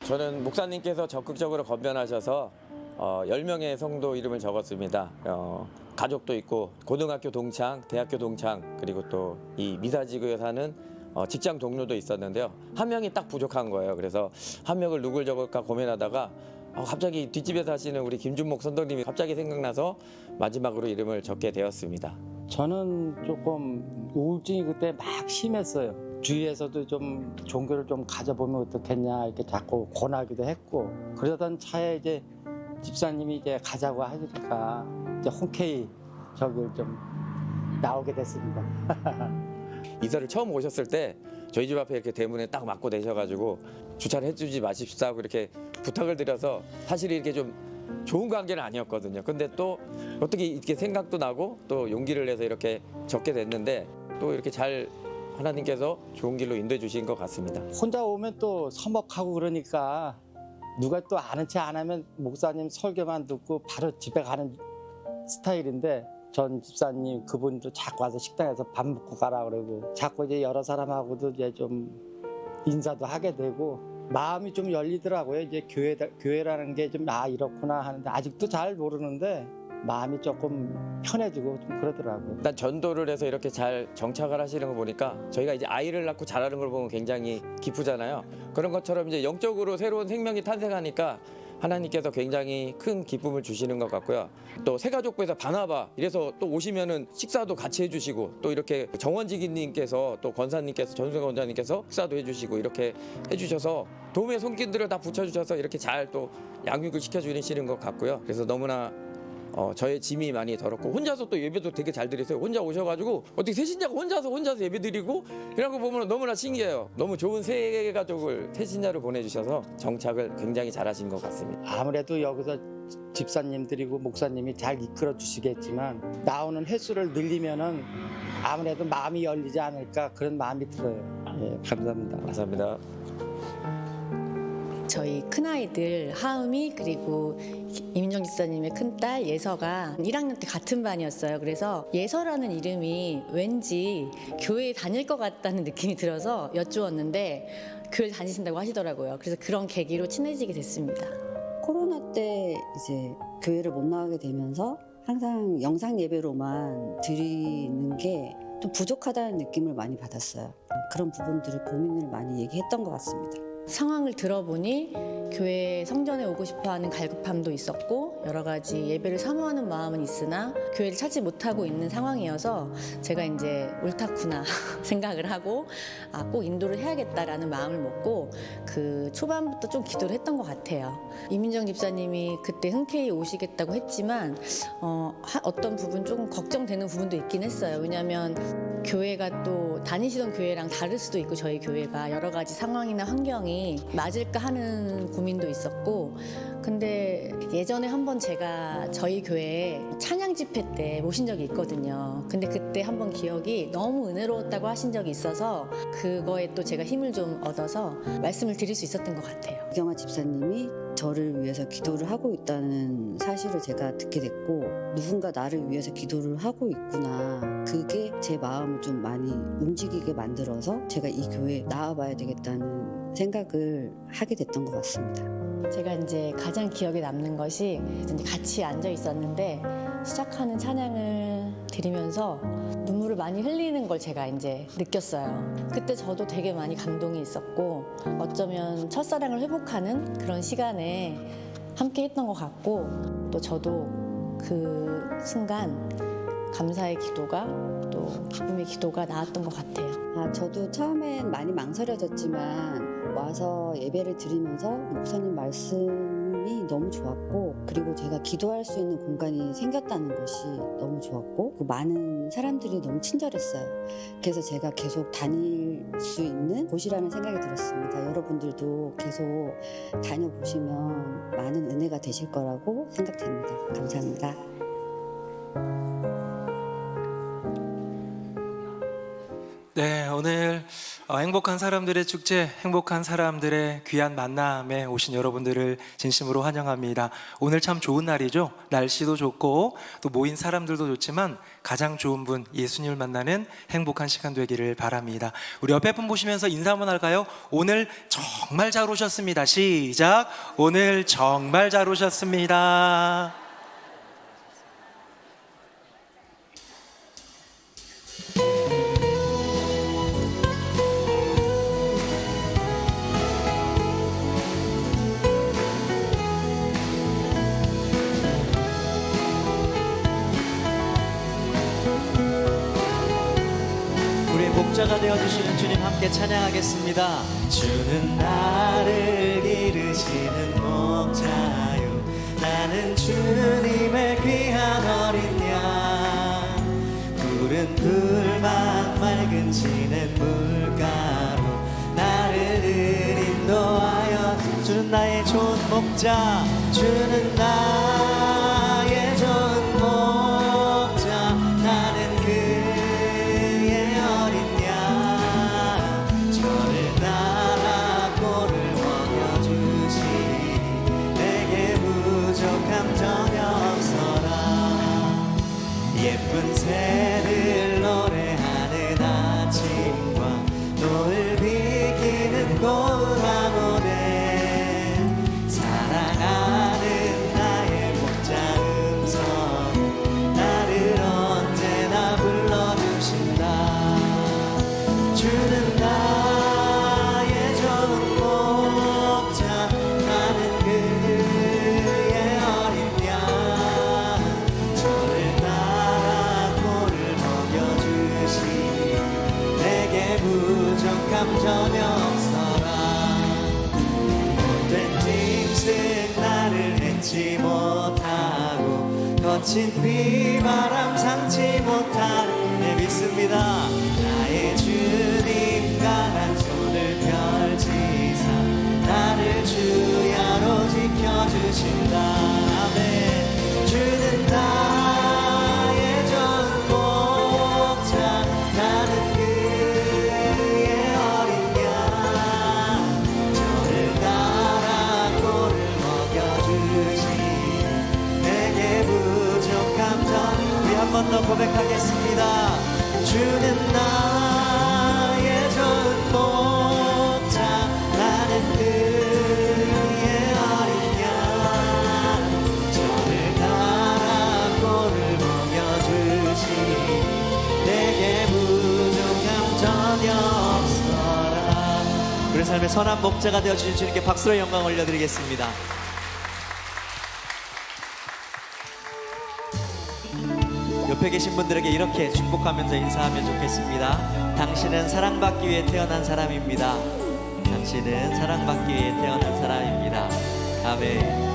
저는 목사님께서 적극적으로 건면하셔서 10명의 성도 이름을 적었습니다. 가족도 있고 고등학교 동창, 대학교 동창, 그리고 또 이 미사지구에 사는 직장 동료도 있었는데요. 한 명이 딱 부족한 거예요. 그래서 한 명을 누굴 적을까 고민하다가 갑자기 뒷집에 사시는 우리 김준목 선덕님이 갑자기 생각나서 마지막으로 이름을 적게 되었습니다. 저는 조금 우울증이 그때 막 심했어요. 주위에서도 좀 종교를 좀 가져보면 어떻겠냐 이렇게 자꾸 권하기도 했고, 그러던 차에 이제 집사님이 이제 가자고 하니까 이제 흔쾌히 저기를 좀 나오게 됐습니다. 이사를 처음 오셨을 때 저희 집 앞에 이렇게 대문에 딱 맞고 내셔가지고 주차를 해주지 마십시오 하고 이렇게 부탁을 드려서 사실 이렇게 좀 좋은 관계는 아니었거든요. 근데 또 어떻게 이렇게 생각도 나고 또 용기를 내서 이렇게 적게 됐는데 또 이렇게 잘 하나님께서 좋은 길로 인도해 주신 것 같습니다. 혼자 오면 또 서먹하고 그러니까 누가 또 아는 체 안 하면 목사님 설교만 듣고 바로 집에 가는 스타일인데, 전 집사님 그분도 자꾸 와서 식당에서 밥 먹고 가라 그러고 자꾸 이제 여러 사람하고도 이제 좀 인사도 하게 되고 마음이 좀 열리더라고요. 이제 교회라는 게 좀 이렇구나 하는데 아직도 잘 모르는데 마음이 조금 편해지고 좀 그러더라고요. 일단 전도를 해서 이렇게 잘 정착을 하시는 거 보니까 저희가 이제 아이를 낳고 자라는 걸 보면 굉장히 기쁘잖아요. 그런 것처럼 이제 영적으로 새로운 생명이 탄생하니까 하나님께서 굉장히 큰 기쁨을 주시는 것 같고요. 또 새가족부에서 바나바 이래서 또 오시면은 식사도 같이 해주시고, 또 이렇게 정원지기님께서 또 권사님께서 전수경 권사님께서 식사도 해주시고 이렇게 해주셔서 도움의 손길들을 다 붙여주셔서 이렇게 잘 또 양육을 시켜주시는 것 같고요. 그래서 너무나 저의 짐이 많이 덜었고, 혼자서 또 예배도 되게 잘 드리세요. 혼자 오셔가지고 어떻게 새신자가 혼자서 예배 드리고 이런 거 보면 너무나 신기해요. 너무 좋은 새 가족을 새신자를 보내주셔서 정착을 굉장히 잘하신 것 같습니다. 아무래도 여기서 집사님들이고 목사님이 잘 이끌어 주시겠지만 나오는 횟수를 늘리면은 아무래도 마음이 열리지 않을까 그런 마음이 들어요. 예, 감사합니다. 감사합니다. 저희 큰아이들 하음이 그리고 이민정 집사님의 큰딸 예서가 1학년 때 같은 반이었어요. 그래서 예서라는 이름이 왠지 교회에 다닐 것 같다는 느낌이 들어서 여쭈었는데 교회 다니신다고 하시더라고요. 그래서 그런 계기로 친해지게 됐습니다. 코로나 때 이제 교회를 못 나가게 되면서 항상 영상 예배로만 드리는 게 좀 부족하다는 느낌을 많이 받았어요. 그런 부분들을 고민을 많이 얘기했던 것 같습니다. 상황을 들어보니 교회 성전에 오고 싶어하는 갈급함도 있었고 여러 가지 예배를 사모하는 마음은 있으나 교회를 찾지 못하고 있는 상황이어서 제가 이제 옳다구나 생각을 하고 꼭 인도를 해야겠다라는 마음을 먹고 그 초반부터 좀 기도를 했던 것 같아요. 이민정 집사님이 그때 흔쾌히 오시겠다고 했지만 어떤 부분 조금 걱정되는 부분도 있긴 했어요. 왜냐하면 교회가 또 다니시던 교회랑 다를 수도 있고 저희 교회가 여러 가지 상황이나 환경이 맞을까 하는 고민도 있었고, 근데 예전에 한번 제가 저희 교회에 찬양 집회 때 모신 적이 있거든요. 근데 그때 한번 기억이 너무 은혜로웠다고 하신 적이 있어서 그거에 또 제가 힘을 좀 얻어서 말씀을 드릴 수 있었던 것 같아요. 이경아 집사님이 저를 위해서 기도를 하고 있다는 사실을 제가 듣게 됐고, 누군가 나를 위해서 기도를 하고 있구나, 그게 제 마음을 좀 많이 움직이게 만들어서 제가 이 교회에 나와봐야 되겠다는 생각을 하게 됐던 것 같습니다. 제가 이제 가장 기억에 남는 것이 이제 같이 앉아 있었는데 시작하는 찬양을 들으면서 눈물을 많이 흘리는 걸 제가 이제 느꼈어요. 그때 저도 되게 많이 감동이 있었고 어쩌면 첫사랑을 회복하는 그런 시간에 함께 했던 것 같고, 또 저도 그 순간 감사의 기도가 또 기쁨의 기도가 나왔던 것 같아요. 저도 처음엔 많이 망설여졌지만 와서 예배를 드리면서 목사님 말씀이 너무 좋았고, 그리고 제가 기도할 수 있는 공간이 생겼다는 것이 너무 좋았고, 많은 사람들이 너무 친절했어요. 그래서 제가 계속 다닐 수 있는 곳이라는 생각이 들었습니다. 여러분들도 계속 다녀보시면 많은 은혜가 되실 거라고 생각됩니다. 감사합니다. 네, 오늘 행복한 사람들의 축제, 행복한 사람들의 귀한 만남에 오신 여러분들을 진심으로 환영합니다. 오늘 참 좋은 날이죠. 날씨도 좋고 또 모인 사람들도 좋지만 가장 좋은 분, 예수님을 만나는 행복한 시간 되기를 바랍니다. 우리 옆에 분 보시면서 인사 한번 할까요? 오늘 정말 잘 오셨습니다. 시작! 오늘 정말 잘 오셨습니다. 우리의 목자가 되어주시는 주님 함께 찬양하겠습니다. 주는 나를 기르시는 목자요, 나는 주님의 귀한 어린 양. 푸른 풀만 맑은 진의 물가로 나를 인도하여, 주는 나의 좋은 목자, 주는 나의 좋은 목자, 나는 그의 어린 양. 저를 따라 꼴을 먹여주시니 내게 부족함 전혀 없어라. 예쁜 새를 노래하는 아침과 노을 비키는 고운 하모래, 사랑하는 나의 목자 음성 나를 언제나 불러주신다. 주는 나의 좋은 목자, 나는 그의 어린 양. 저를 따라 꼴을 먹여주시니 내게 부족함 전혀 없어라. 못된 짐승 나를 해치 못하고 거친 비바람 상치 못하는 내 믿습니다. 나의 주님 강한 손을 펼치사 나를 주야로 지켜주신다. 아멘. 주는 나의 좋은 목자, 나는 그의 어린 양. 저를 따라 꼴을 먹여주시니 내게 부족함 전. 우리 한 번 더 고백하겠습니다. 주는 나의 좋은 목자, 나는 그의 어린 양. 저를 따라 꼴을 먹여주시니 내게 부족함 전혀 없어라. 우리 삶의 선한 목자가 되어주신 주님께 박수로 영광 올려드리겠습니다. 옆에 계신 분들에게 이렇게 축복하면서 인사하면 좋겠습니다. 당신은 사랑받기 위해 태어난 사람입니다. 당신은 사랑받기 위해 태어난 사람입니다. 아멘.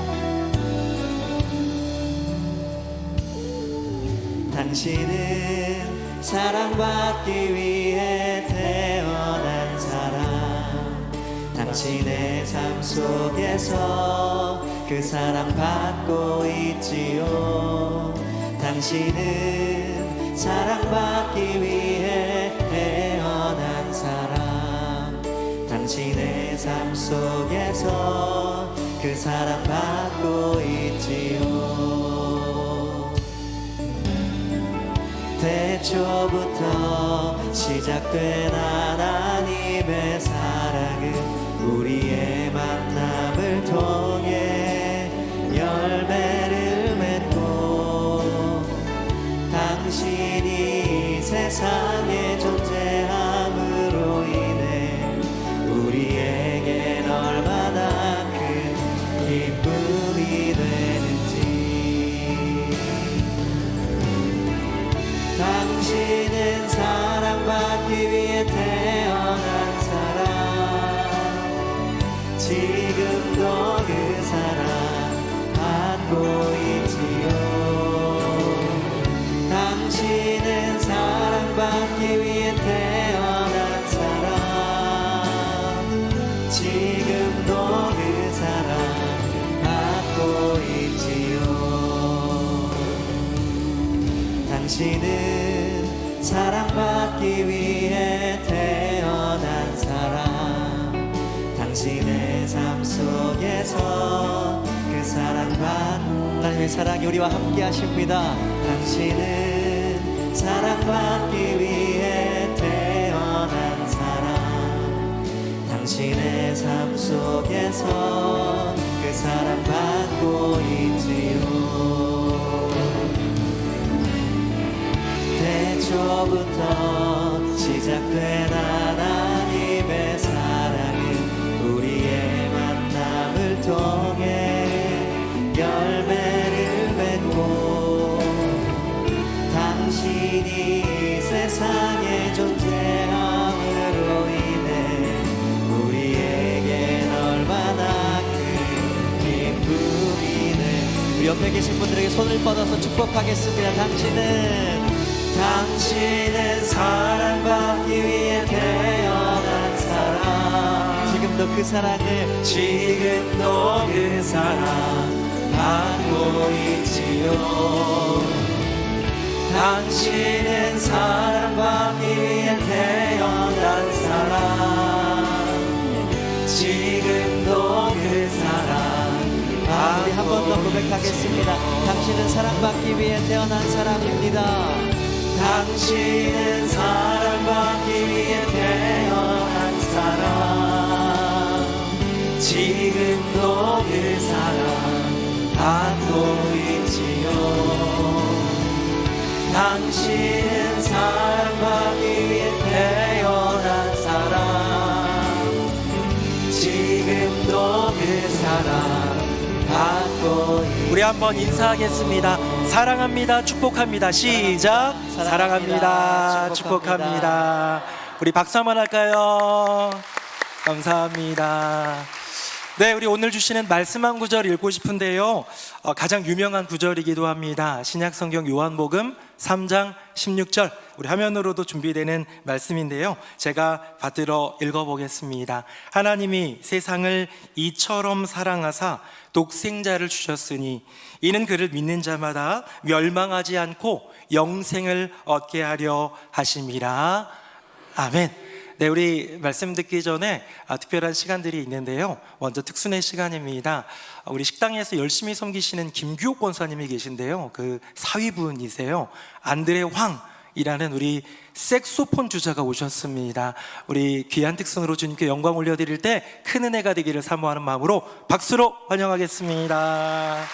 당신은 사랑받기 위해 태어난 사람. 당신의 삶 속에서 그 사랑 받고 있지요. 당신은 사랑받기 위해 태어난 사람. 당신의 삶 속에서 그 사랑 받고 있지요. 태초부터 시작된 하나님의 사랑은 우리의 만남을 통해 열매를 맺고, 당신이 세상에 존재함으로 인해 우리에겐 얼마나 큰 기쁨이 되는지. 당신은 사랑받기 위해 태어난 사람. 지금도 그 사랑 받고 있지요. 당신은 사랑받기 위해 태어난 사람. 지금도 그 사랑 받고 있지요. 당신은 사랑받기 위해 태어난 속에서 그 사랑받는 하나님의 사랑이 우리와 함께 하십니다. 당신은 사랑받기 위해 태어난 사람, 당신의 삶 속에서 그 사랑받고 있지요. 태초부터 시작된 하나님의 사랑은 우리의 만남을 통해 열매를 맺고, 당신이 이 세상에 존재함으로 인해 우리에겐 얼마나 큰 기쁨이네. 우리 옆에 계신 분들에게 손을 뻗어서 축복하겠습니다. 당신은 사랑받기 위해 태어난 사람, 지금도 그 사랑을 받고 있지요. 당신은 사랑받기 위해 태어난 사람, 지금도 그 사랑 우리 한 번 더 고백하겠습니다. 당신은 사랑받기 위해 태어난 사람입니다. 당신은 사랑받기 위해 태어난 사람, 지금도 그 사랑 받고 있지요. 당신은 사랑받기 위해 태어난 사람, 지금도 그 사랑 받고 있지요. 우리 한번 인사하겠습니다. 사랑합니다. 축복합니다. 시작. 사랑합니다. 축복합니다. 우리 박수 한번 할까요? 감사합니다. 네, 우리 오늘 주시는 말씀 한 구절 읽고 싶은데요. 가장 유명한 구절이기도 합니다. 신약성경 요한복음 3장 16절. 우리 화면으로도 준비되는 말씀인데요. 제가 받들어 읽어보겠습니다. 하나님이 세상을 이처럼 사랑하사 독생자를 주셨으니 이는 그를 믿는 자마다 멸망하지 않고 영생을 얻게 하려 하심이라. 아멘. 네, 우리 말씀 듣기 전에 특별한 시간들이 있는데요. 먼저 특순의 시간입니다. 우리 식당에서 열심히 섬기시는 김규옥 권사님이 계신데요. 그 사위분이세요. 안드레 황이라는 우리 색소폰 주자가 오셨습니다. 우리 귀한 특선으로 주님께 영광 올려드릴 때 큰 은혜가 되기를 사모하는 마음으로 박수로 환영하겠습니다.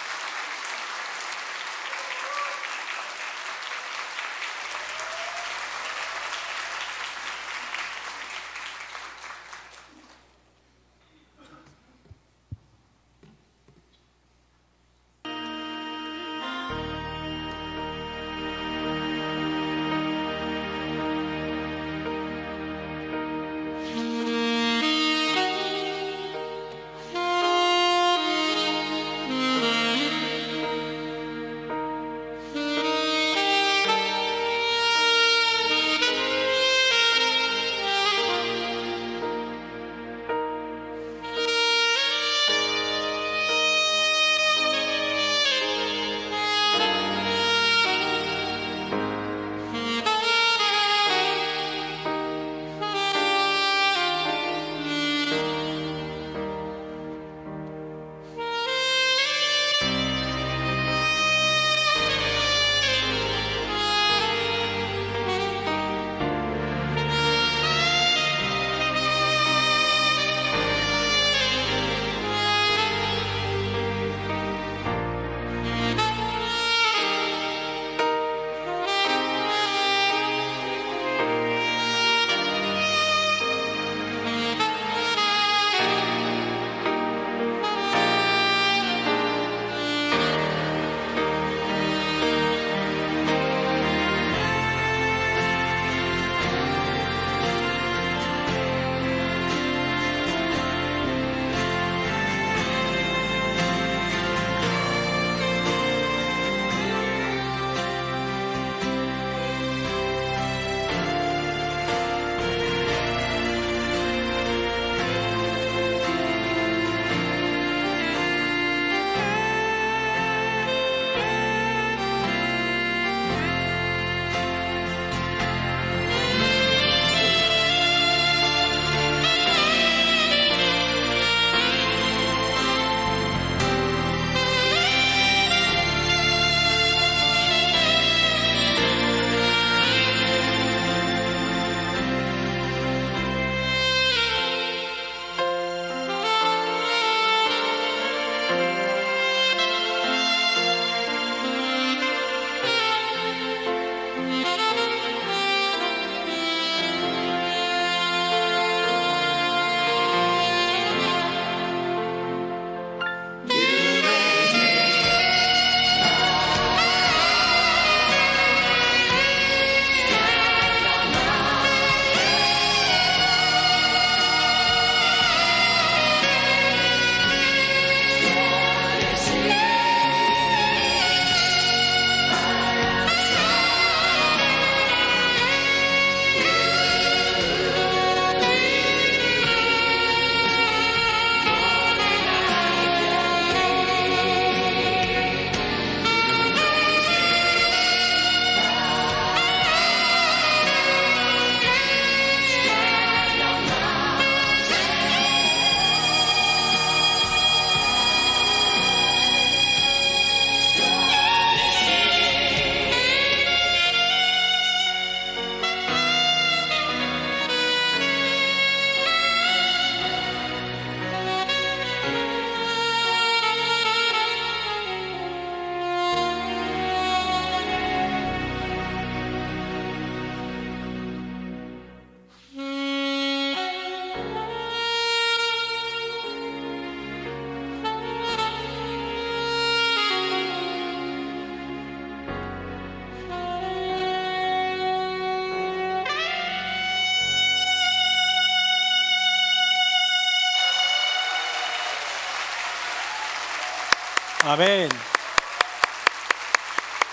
아멘.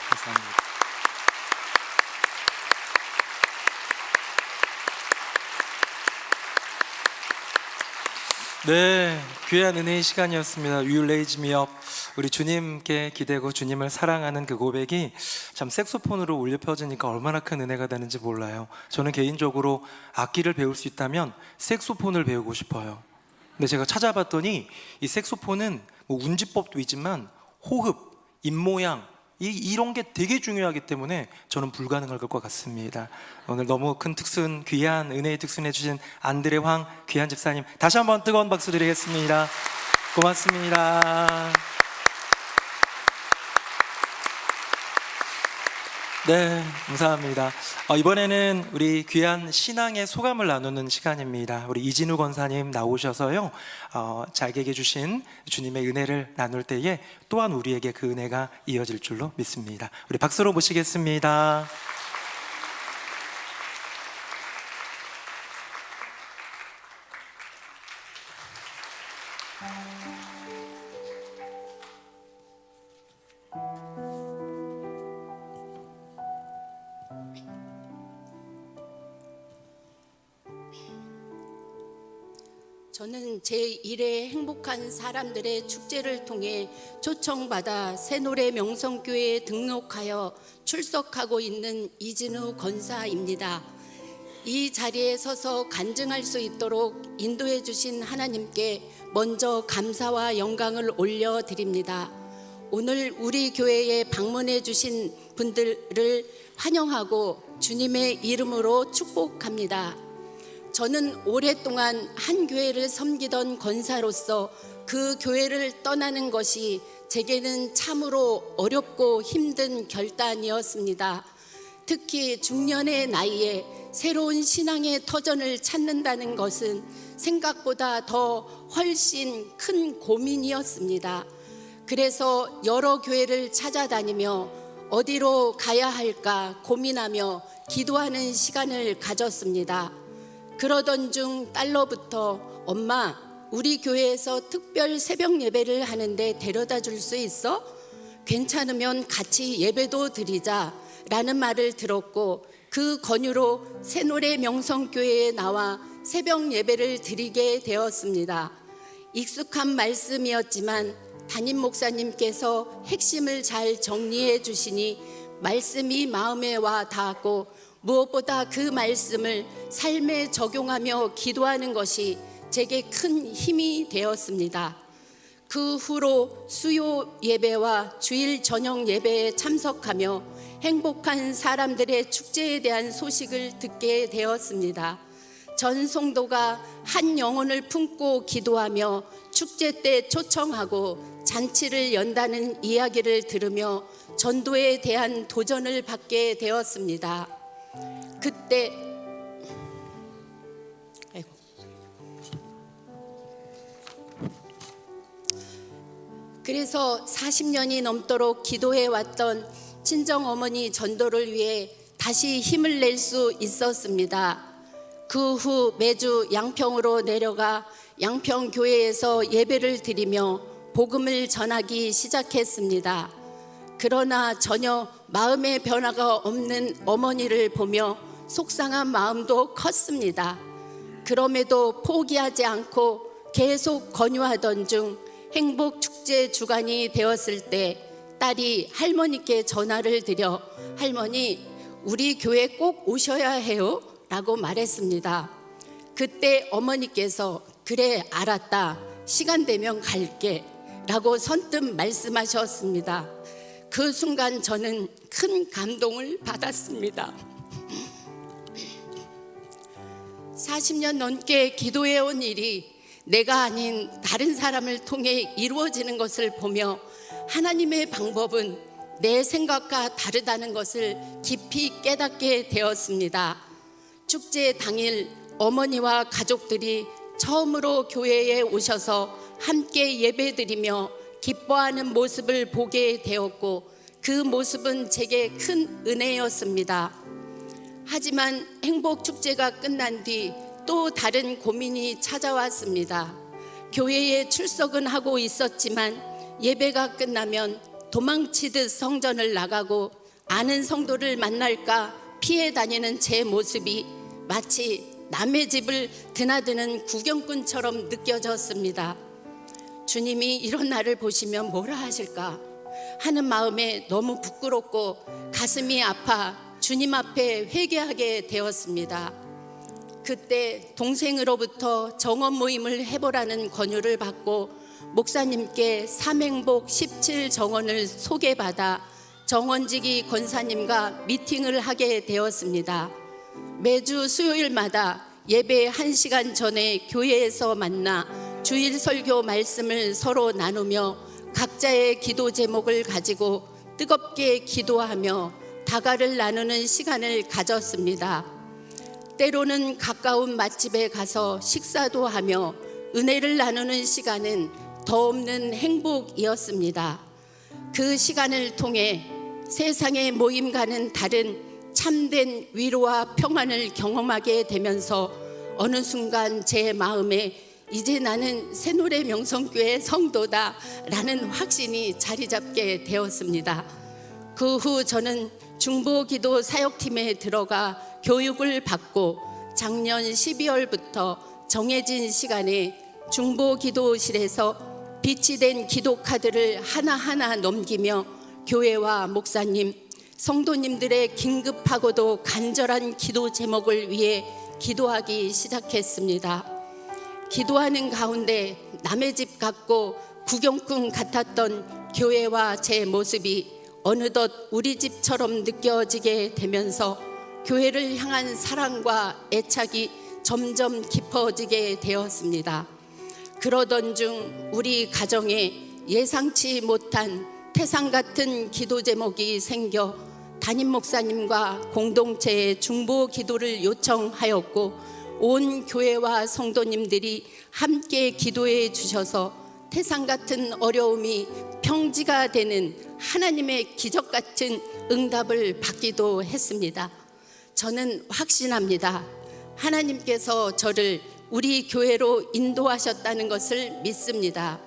감사합니다. 네, 귀한 은혜의 시간이었습니다. You raise me up. 우리 주님께 기대고 주님을 사랑하는 그 고백이 참 색소폰으로 울려 퍼지니까 얼마나 큰 은혜가 되는지 몰라요. 저는 개인적으로 악기를 배울 수 있다면 색소폰을 배우고 싶어요. 근데 제가 찾아봤더니 이 색소폰은 뭐 운지법도 있지만 호흡, 입모양 이런 게 되게 중요하기 때문에 저는 불가능할 것 같습니다. 오늘 너무 큰 특순, 귀한 은혜의 특순해 주신 안드레 황 귀한 집사님 다시 한번 뜨거운 박수 드리겠습니다. 고맙습니다. 네, 감사합니다. 이번에는 우리 귀한 신앙의 소감을 나누는 시간입니다. 우리 이진우 권사님 나오셔서요, 자기에게 주신 주님의 은혜를 나눌 때에 또한 우리에게 그 은혜가 이어질 줄로 믿습니다. 우리 박수로 모시겠습니다. 저는 제1회 행복한 사람들의 축제를 통해 초청받아 새노래 명성교회에 등록하여 출석하고 있는 이진우 권사입니다. 이 자리에 서서 간증할 수 있도록 인도해 주신 하나님께 먼저 감사와 영광을 올려드립니다. 오늘 우리 교회에 방문해 주신 분들을 환영하고 주님의 이름으로 축복합니다. 저는 오랫동안 한 교회를 섬기던 권사로서 그 교회를 떠나는 것이 제게는 참으로 어렵고 힘든 결단이었습니다. 특히 중년의 나이에 새로운 신앙의 터전을 찾는다는 것은 생각보다 더 훨씬 큰 고민이었습니다. 그래서 여러 교회를 찾아다니며 어디로 가야 할까 고민하며 기도하는 시간을 가졌습니다. 그러던 중 딸로부터 엄마, 우리 교회에서 특별 새벽 예배를 하는데 데려다 줄 수 있어? 괜찮으면 같이 예배도 드리자 라는 말을 들었고 그 권유로 새노래 명성교회에 나와 새벽 예배를 드리게 되었습니다. 익숙한 말씀이었지만 담임 목사님께서 핵심을 잘 정리해 주시니 말씀이 마음에 와 닿았고 무엇보다 그 말씀을 삶에 적용하며 기도하는 것이 제게 큰 힘이 되었습니다. 그 후로 수요 예배와 주일 저녁 예배에 참석하며 행복한 사람들의 축제에 대한 소식을 듣게 되었습니다. 전 성도가 한 영혼을 품고 기도하며 축제 때 초청하고 잔치를 연다는 이야기를 들으며 전도에 대한 도전을 받게 되었습니다. 그때 그래서 40년이 넘도록 기도해 왔던 친정어머니 전도를 위해 다시 힘을 낼 수 있었습니다. 그 후 매주 양평으로 내려가 양평교회에서 예배를 드리며 복음을 전하기 시작했습니다. 그러나 전혀 마음의 변화가 없는 어머니를 보며 속상한 마음도 컸습니다. 그럼에도 포기하지 않고 계속 권유하던 중 행복축제 주간이 되었을 때 딸이 할머니께 전화를 드려 할머니, 우리 교회 꼭 오셔야 해요 라고 말했습니다. 그때 어머니께서 그래 알았다, 시간 되면 갈게 라고 선뜻 말씀하셨습니다. 그 순간 저는 큰 감동을 받았습니다. 40년 넘게 기도해온 일이 내가 아닌 다른 사람을 통해 이루어지는 것을 보며 하나님의 방법은 내 생각과 다르다는 것을 깊이 깨닫게 되었습니다. 축제 당일 어머니와 가족들이 처음으로 교회에 오셔서 함께 예배드리며 기뻐하는 모습을 보게 되었고 그 모습은 제게 큰 은혜였습니다. 하지만 행복축제가 끝난 뒤 또 다른 고민이 찾아왔습니다. 교회에 출석은 하고 있었지만 예배가 끝나면 도망치듯 성전을 나가고 아는 성도를 만날까 피해 다니는 제 모습이 마치 남의 집을 드나드는 구경꾼처럼 느껴졌습니다. 주님이 이런 나를 보시면 뭐라 하실까 하는 마음에 너무 부끄럽고 가슴이 아파 주님 앞에 회개하게 되었습니다. 그때 동생으로부터 정원 모임을 해보라는 권유를 받고 목사님께 삼행복 17 정원을 소개받아 정원지기 권사님과 미팅을 하게 되었습니다. 매주 수요일마다 예배 1시간 전에 교회에서 만나 주일 설교 말씀을 서로 나누며 각자의 기도 제목을 가지고 뜨겁게 기도하며 다가를 나누는 시간을 가졌습니다. 때로는 가까운 맛집에 가서 식사도 하며 은혜를 나누는 시간은 더없는 행복이었습니다. 그 시간을 통해 세상의 모임과는 다른 참된 위로와 평안을 경험하게 되면서 어느 순간 제 마음에 이제 나는 새노래 명성교회 성도다 라는 확신이 자리 잡게 되었습니다. 그 후 저는 중보기도 사역팀에 들어가 교육을 받고 작년 12월부터 정해진 시간에 중보기도실에서 빛이 된 기도카드를 하나하나 넘기며 교회와 목사님, 성도님들의 긴급하고도 간절한 기도 제목을 위해 기도하기 시작했습니다. 기도하는 가운데 남의 집 같고 구경꾼 같았던 교회와 제 모습이 어느덧 우리 집처럼 느껴지게 되면서 교회를 향한 사랑과 애착이 점점 깊어지게 되었습니다. 그러던 중 우리 가정에 예상치 못한 태산 같은 기도 제목이 생겨 담임 목사님과 공동체에 중보 기도를 요청하였고 온 교회와 성도님들이 함께 기도해 주셔서 태산 같은 어려움이 평지가 되는 하나님의 기적 같은 응답을 받기도 했습니다. 저는 확신합니다. 하나님께서 저를 우리 교회로 인도하셨다는 것을 믿습니다.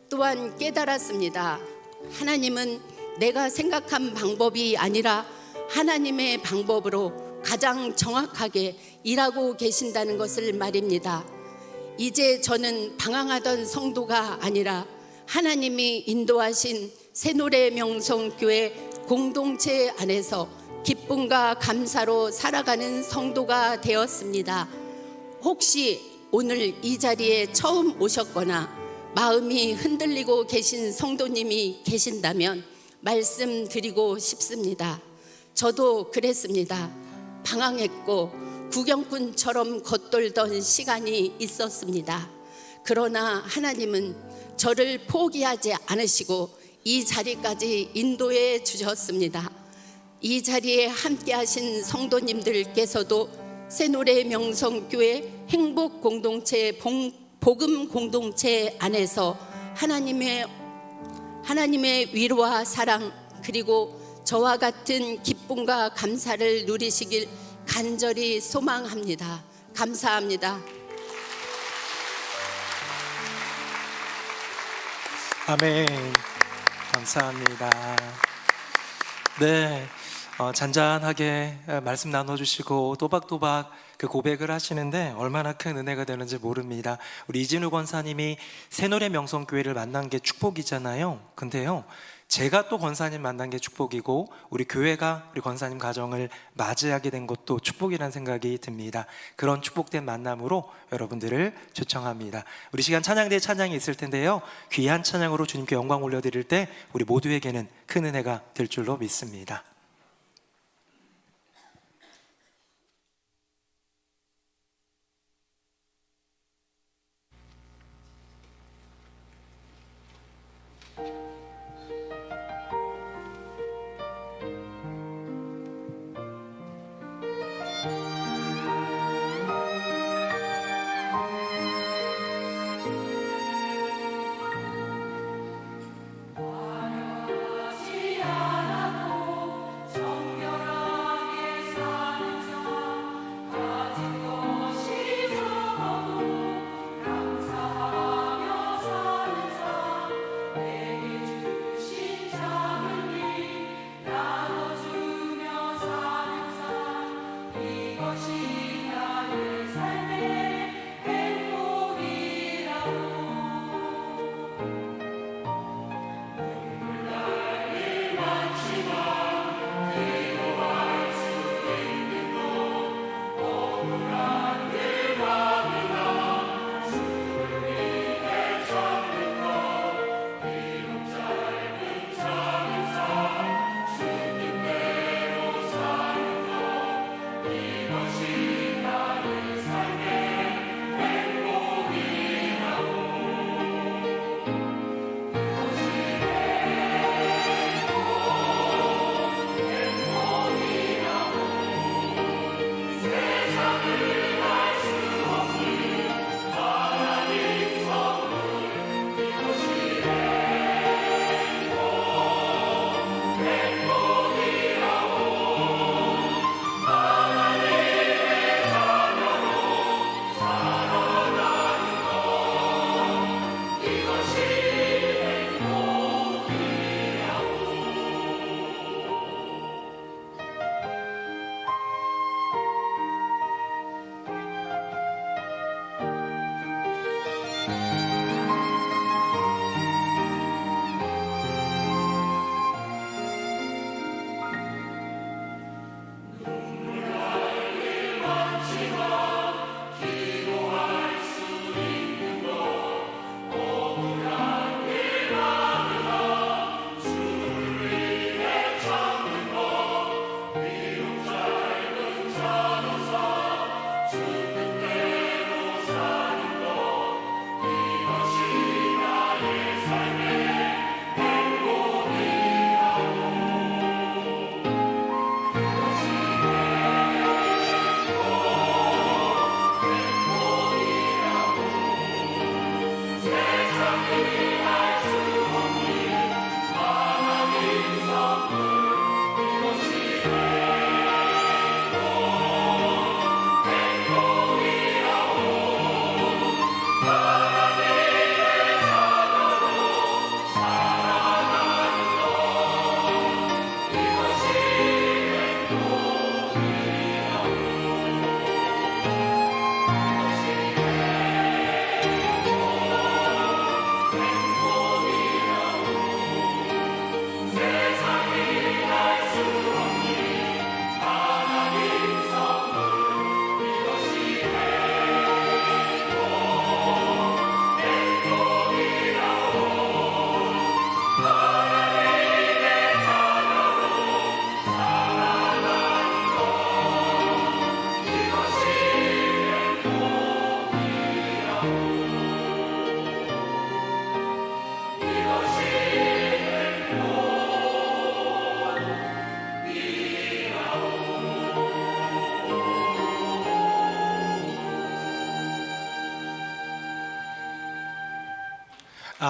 또한 깨달았습니다. 하나님은 내가 생각한 방법이 아니라 하나님의 방법으로 가장 정확하게 일하고 계신다는 것을 말입니다. 이제 저는 방황하던 성도가 아니라 하나님이 인도하신 새노래 명성교회 공동체 안에서 기쁨과 감사로 살아가는 성도가 되었습니다. 혹시 오늘 이 자리에 처음 오셨거나 마음이 흔들리고 계신 성도님이 계신다면 말씀드리고 싶습니다. 저도 그랬습니다. 방황했고 구경꾼처럼 겉돌던 시간이 있었습니다. 그러나 하나님은 저를 포기하지 않으시고 이 자리까지 인도해 주셨습니다. 이 자리에 함께 하신 성도님들께서도 새노래 명성교회 행복공동체 복음 공동체 안에서 하나님의 위로와 사랑 그리고 저와 같은 기쁨과 감사를 누리시길 간절히 소망합니다. 감사합니다. 아멘. 감사합니다. 네, 잔잔하게 말씀 나눠주시고 또박또박 그 고백을 하시는데 얼마나 큰 은혜가 되는지 모릅니다. 우리 이진우 권사님이 새노래 명성교회를 만난 게 축복이잖아요. 근데요, 제가 또 권사님 만난 게 축복이고 우리 교회가 우리 권사님 가정을 맞이하게 된 것도 축복이라는 생각이 듭니다. 그런 축복된 만남으로 여러분들을 초청합니다. 우리 시간 찬양대에 찬양이 있을 텐데요, 귀한 찬양으로 주님께 영광 올려드릴 때 우리 모두에게는 큰 은혜가 될 줄로 믿습니다.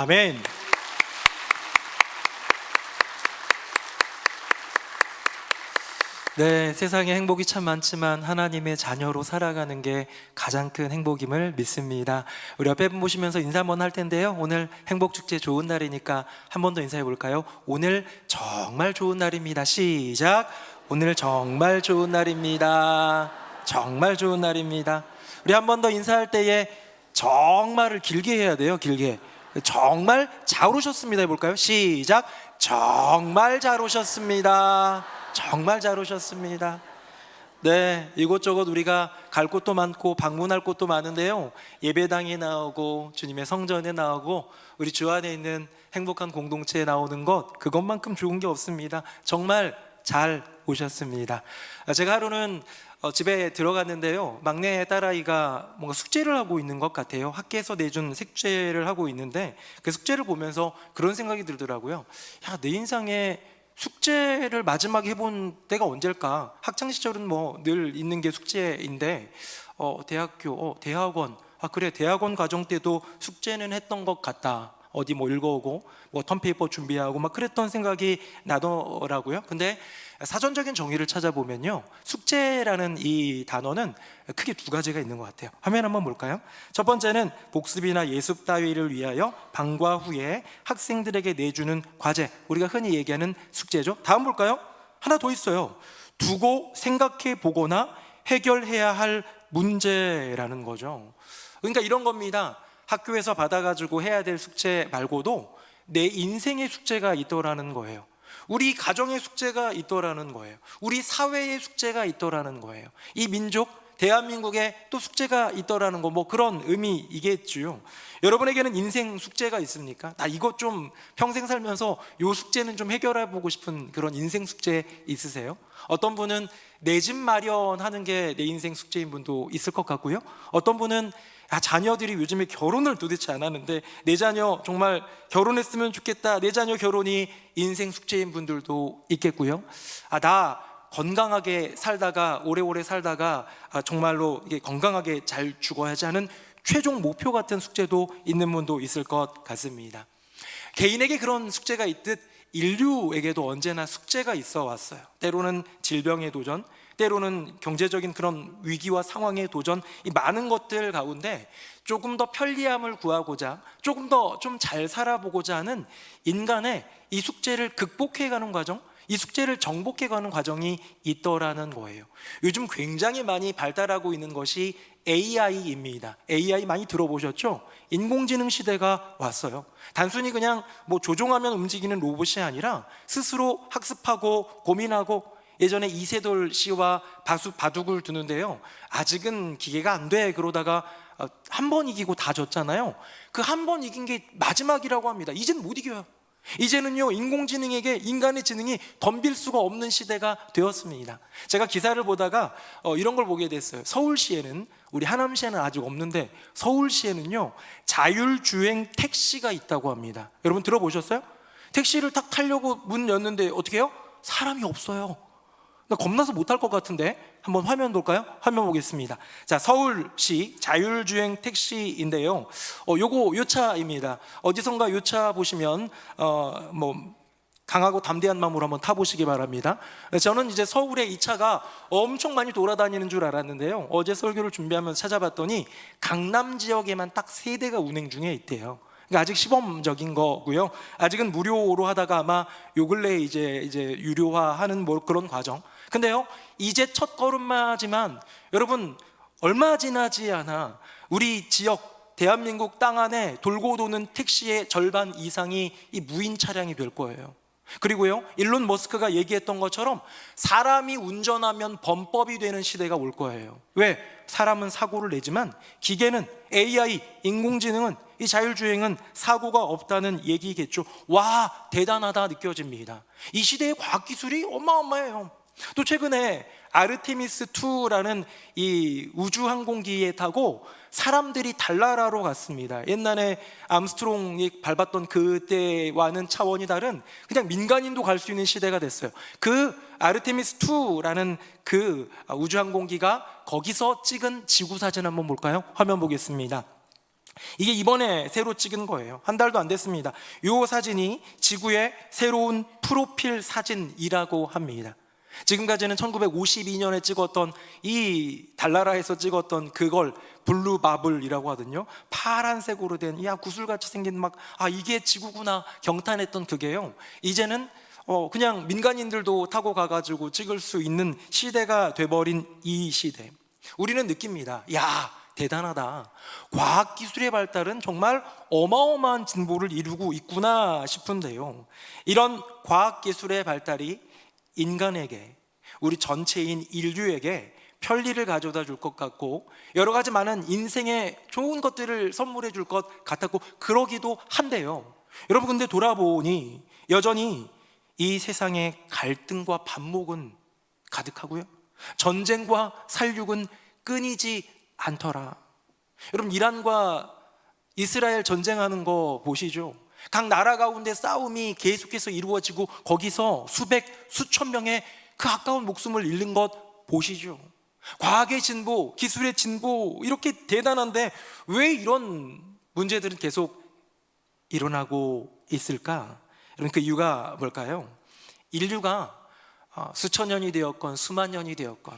아멘. 네, 세상에 행복이 참 많지만 하나님의 자녀로 살아가는 게 가장 큰 행복임을 믿습니다. 우리 옆에 분 보시면서 인사 한번 할 텐데요. 오늘 행복축제 좋은 날이니까 한 번 더 인사해 볼까요? 오늘 정말 좋은 날입니다. 시작. 오늘 정말 좋은 날입니다. 정말 좋은 날입니다. 우리 한 번 더 인사할 때에 정말을 길게 해야 돼요. 길게. 정말 잘 오셨습니다 해볼까요? 시작. 정말 잘 오셨습니다. 정말 잘 오셨습니다. 네, 이곳저곳 우리가 갈 곳도 많고 방문할 곳도 많은데요, 예배당에 나오고 주님의 성전에 나오고 우리 주 안에 있는 행복한 공동체에 나오는 것, 그것만큼 좋은 게 없습니다. 정말 잘 오셨습니다. 제가 하루는 집에 들어갔는데요, 막내 딸아이가 뭔가 숙제를 하고 있는 것 같아요. 학교에서 내준 숙제를 하고 있는데 그 숙제를 보면서 그런 생각이 들더라고요. 야, 내 인생에 숙제를 마지막에 해본 때가 언제일까? 학창 시절은 뭐 늘 있는 게 숙제인데 대학교, 대학원, 그래, 대학원 과정 때도 숙제는 했던 것 같다. 어디 뭐 읽어오고 뭐 턴페이퍼 준비하고 막 그랬던 생각이 나더라고요. 근데 사전적인 정의를 찾아보면요, 숙제라는 이 단어는 크게 두 가지가 있는 것 같아요. 화면 한번 볼까요? 첫 번째는 복습이나 예습 따위를 위하여 방과 후에 학생들에게 내주는 과제, 우리가 흔히 얘기하는 숙제죠. 다음 볼까요? 하나 더 있어요. 두고 생각해 보거나 해결해야 할 문제라는 거죠. 그러니까 이런 겁니다. 학교에서 받아가지고 해야 될 숙제 말고도 내 인생의 숙제가 있더라는 거예요. 우리 가정의 숙제가 있더라는 거예요. 우리 사회의 숙제가 있더라는 거예요. 이 민족, 대한민국에 또 숙제가 있더라는 거, 뭐 그런 의미이겠죠. 여러분에게는 인생 숙제가 있습니까? 나 이것 좀 평생 살면서 요 숙제는 좀 해결해 보고 싶은 그런 인생 숙제 있으세요? 어떤 분은 내 집 마련하는 게 내 인생 숙제인 분도 있을 것 같고요, 어떤 분은 자녀들이 요즘에 결혼을 도대체 안 하는데 내 자녀 정말 결혼했으면 좋겠다, 내 자녀 결혼이 인생 숙제인 분들도 있겠고요. 나 건강하게 살다가 오래오래 살다가 정말로 이게 건강하게 잘 죽어야지 하는 최종 목표 같은 숙제도 있는 분도 있을 것 같습니다. 개인에게 그런 숙제가 있듯 인류에게도 언제나 숙제가 있어 왔어요. 때로는 질병의 도전, 때로는 경제적인 그런 위기와 상황의 도전, 이 많은 것들 가운데 조금 더 편리함을 구하고자, 조금 더 좀 잘 살아보고자 하는 인간의 이 숙제를 극복해가는 과정, 이 숙제를 정복해가는 과정이 있더라는 거예요. 요즘 굉장히 많이 발달하고 있는 것이 AI입니다. AI 많이 들어보셨죠? 인공지능 시대가 왔어요. 단순히 그냥 뭐 조종하면 움직이는 로봇이 아니라 스스로 학습하고 고민하고, 예전에 이세돌 씨와 바둑을 두는데요, 아직은 기계가 안 돼. 그러다가 한 번 이기고 다 졌잖아요. 그 한 번 이긴 게 마지막이라고 합니다. 이젠 못 이겨요. 이제는요, 인공지능에게 인간의 지능이 덤빌 수가 없는 시대가 되었습니다. 제가 기사를 보다가 이런 걸 보게 됐어요. 서울시에는, 우리 하남시에는 아직 없는데 서울시에는요, 자율주행 택시가 있다고 합니다. 여러분 들어보셨어요? 택시를 딱 타려고 문 열는데 어떻게 해요? 사람이 없어요. 나 겁나서 못할 것 같은데 한번 화면 볼까요? 화면 보겠습니다. 자, 서울시 자율주행 택시인데요, 요 차입니다. 어디선가 요 차 보시면 뭐 강하고 담대한 마음으로 한번 타보시기 바랍니다. 저는 이제 서울에 이 차가 엄청 많이 돌아다니는 줄 알았는데요, 어제 설교를 준비하면서 찾아봤더니 강남 지역에만 딱 3대가 운행 중에 있대요. 그러니까 아직 시범적인 거고요. 아직은 무료로 하다가 아마 요 근래 이제 유료화하는 뭐 그런 과정. 근데요, 이제 첫 걸음마지만 여러분, 얼마 지나지 않아 우리 지역 대한민국 땅 안에 돌고 도는 택시의 절반 이상이 이 무인 차량이 될 거예요. 그리고요, 일론 머스크가 얘기했던 것처럼 사람이 운전하면 범법이 되는 시대가 올 거예요. 왜? 사람은 사고를 내지만 기계는, AI, 인공지능은, 이 자율주행은 사고가 없다는 얘기겠죠. 와, 대단하다 느껴집니다. 이 시대의 과학기술이 어마어마해요. 또 최근에 아르테미스 2라는 이 우주항공기에 타고 사람들이 달나라로 갔습니다. 옛날에 암스트롱이 밟았던 그때와는 차원이 다른, 그냥 민간인도 갈 수 있는 시대가 됐어요. 그 아르테미스 2라는 그 우주항공기가 거기서 찍은 지구사진 한번 볼까요? 화면 보겠습니다. 이게 이번에 새로 찍은 거예요. 한 달도 안 됐습니다. 이 사진이 지구의 새로운 프로필 사진이라고 합니다. 지금까지는 1952년에 찍었던 이 달나라에서 찍었던 그걸 블루 마블이라고 하거든요. 파란색으로 된 구슬같이 생긴 이게 지구구나 경탄했던 그게요. 이제는 그냥 민간인들도 타고 가가지고 찍을 수 있는 시대가 돼버린 이 시대. 우리는 느낍니다. 대단하다. 과학기술의 발달은 정말 어마어마한 진보를 이루고 있구나 싶은데요. 이런 과학기술의 발달이 인간에게, 우리 전체인 인류에게 편리를 가져다 줄 것 같고 여러 가지 많은 인생에 좋은 것들을 선물해 줄 것 같았고 그러기도 한데요. 여러분, 근데 돌아보니 여전히 이 세상에 갈등과 반목은 가득하고요. 전쟁과 살육은 끊이지 않더라. 여러분, 이란과 이스라엘 전쟁하는 거 보시죠. 각 나라 가운데 싸움이 계속해서 이루어지고 거기서 수천 명의 그 아까운 목숨을 잃는 것 보시죠. 과학의 진보, 기술의 진보 이렇게 대단한데 왜 이런 문제들은 계속 일어나고 있을까? 여러분, 그 이유가 뭘까요? 인류가 수천 년이 되었건 수만 년이 되었건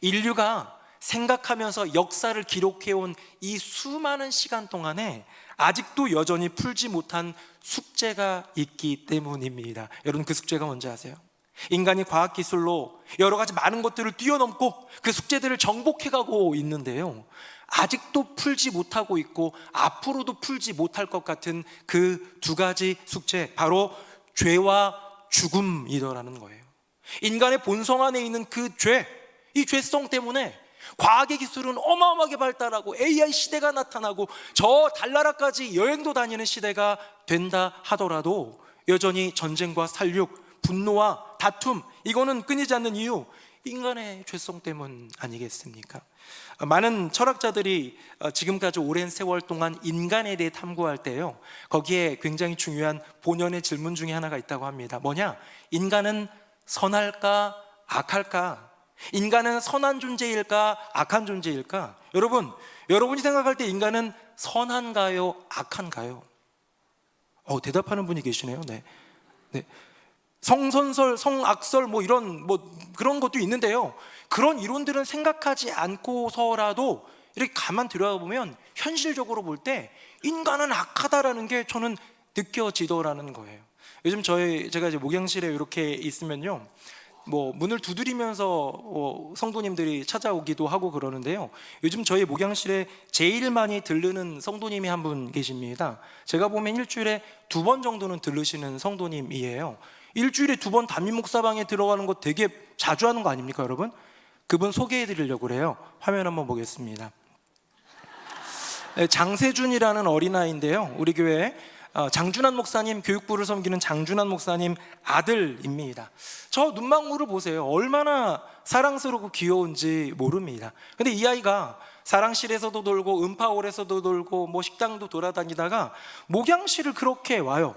인류가 생각하면서 역사를 기록해온 이 수많은 시간 동안에 아직도 여전히 풀지 못한 숙제가 있기 때문입니다. 여러분, 그 숙제가 뭔지 아세요? 인간이 과학기술로 여러 가지 많은 것들을 뛰어넘고 그 숙제들을 정복해가고 있는데요, 아직도 풀지 못하고 있고 앞으로도 풀지 못할 것 같은 그 두 가지 숙제, 바로 죄와 죽음이더라는 거예요. 인간의 본성 안에 있는 그 죄, 이 죄성 때문에 과학의 기술은 어마어마하게 발달하고 AI 시대가 나타나고 저 달나라까지 여행도 다니는 시대가 된다 하더라도 여전히 전쟁과 살육, 분노와 다툼, 이거는 끊이지 않는 이유, 인간의 죄성 때문 아니겠습니까? 많은 철학자들이 지금까지 오랜 세월 동안 인간에 대해 탐구할 때요, 거기에 굉장히 중요한 본연의 질문 중에 하나가 있다고 합니다. 뭐냐? 인간은 선할까 악할까? 인간은 선한 존재일까 악한 존재일까? 여러분이 생각할 때 인간은 선한가요 악한가요? 대답하는 분이 계시네요. 네. 성선설, 성악설 이런 그런 것도 있는데요, 그런 이론들은 생각하지 않고서라도 이렇게 가만 들여다보면 현실적으로 볼 때 인간은 악하다라는 게 저는 느껴지더라는 거예요. 요즘 제가 이제 목양실에 이렇게 있으면요, 문을 두드리면서 성도님들이 찾아오기도 하고 그러는데요, 요즘 저희 목양실에 제일 많이 들르는 성도님이 한 분 계십니다. 제가 보면 일주일에 2번 정도는 들르시는 성도님이에요. 일주일에 2번 담임 목사방에 들어가는 거 되게 자주 하는 거 아닙니까, 여러분? 그분 소개해 드리려고 그래요. 화면 한번 보겠습니다. 장세준이라는 어린아이인데요, 우리 교회 장준환 목사님, 교육부를 섬기는 장준환 목사님 아들입니다. 저 눈망울을 보세요. 얼마나 사랑스럽고 귀여운지 모릅니다. 근데 이 아이가 사랑실에서도 돌고 음파홀에서도 돌고 식당도 돌아다니다가 목양실을 그렇게 와요.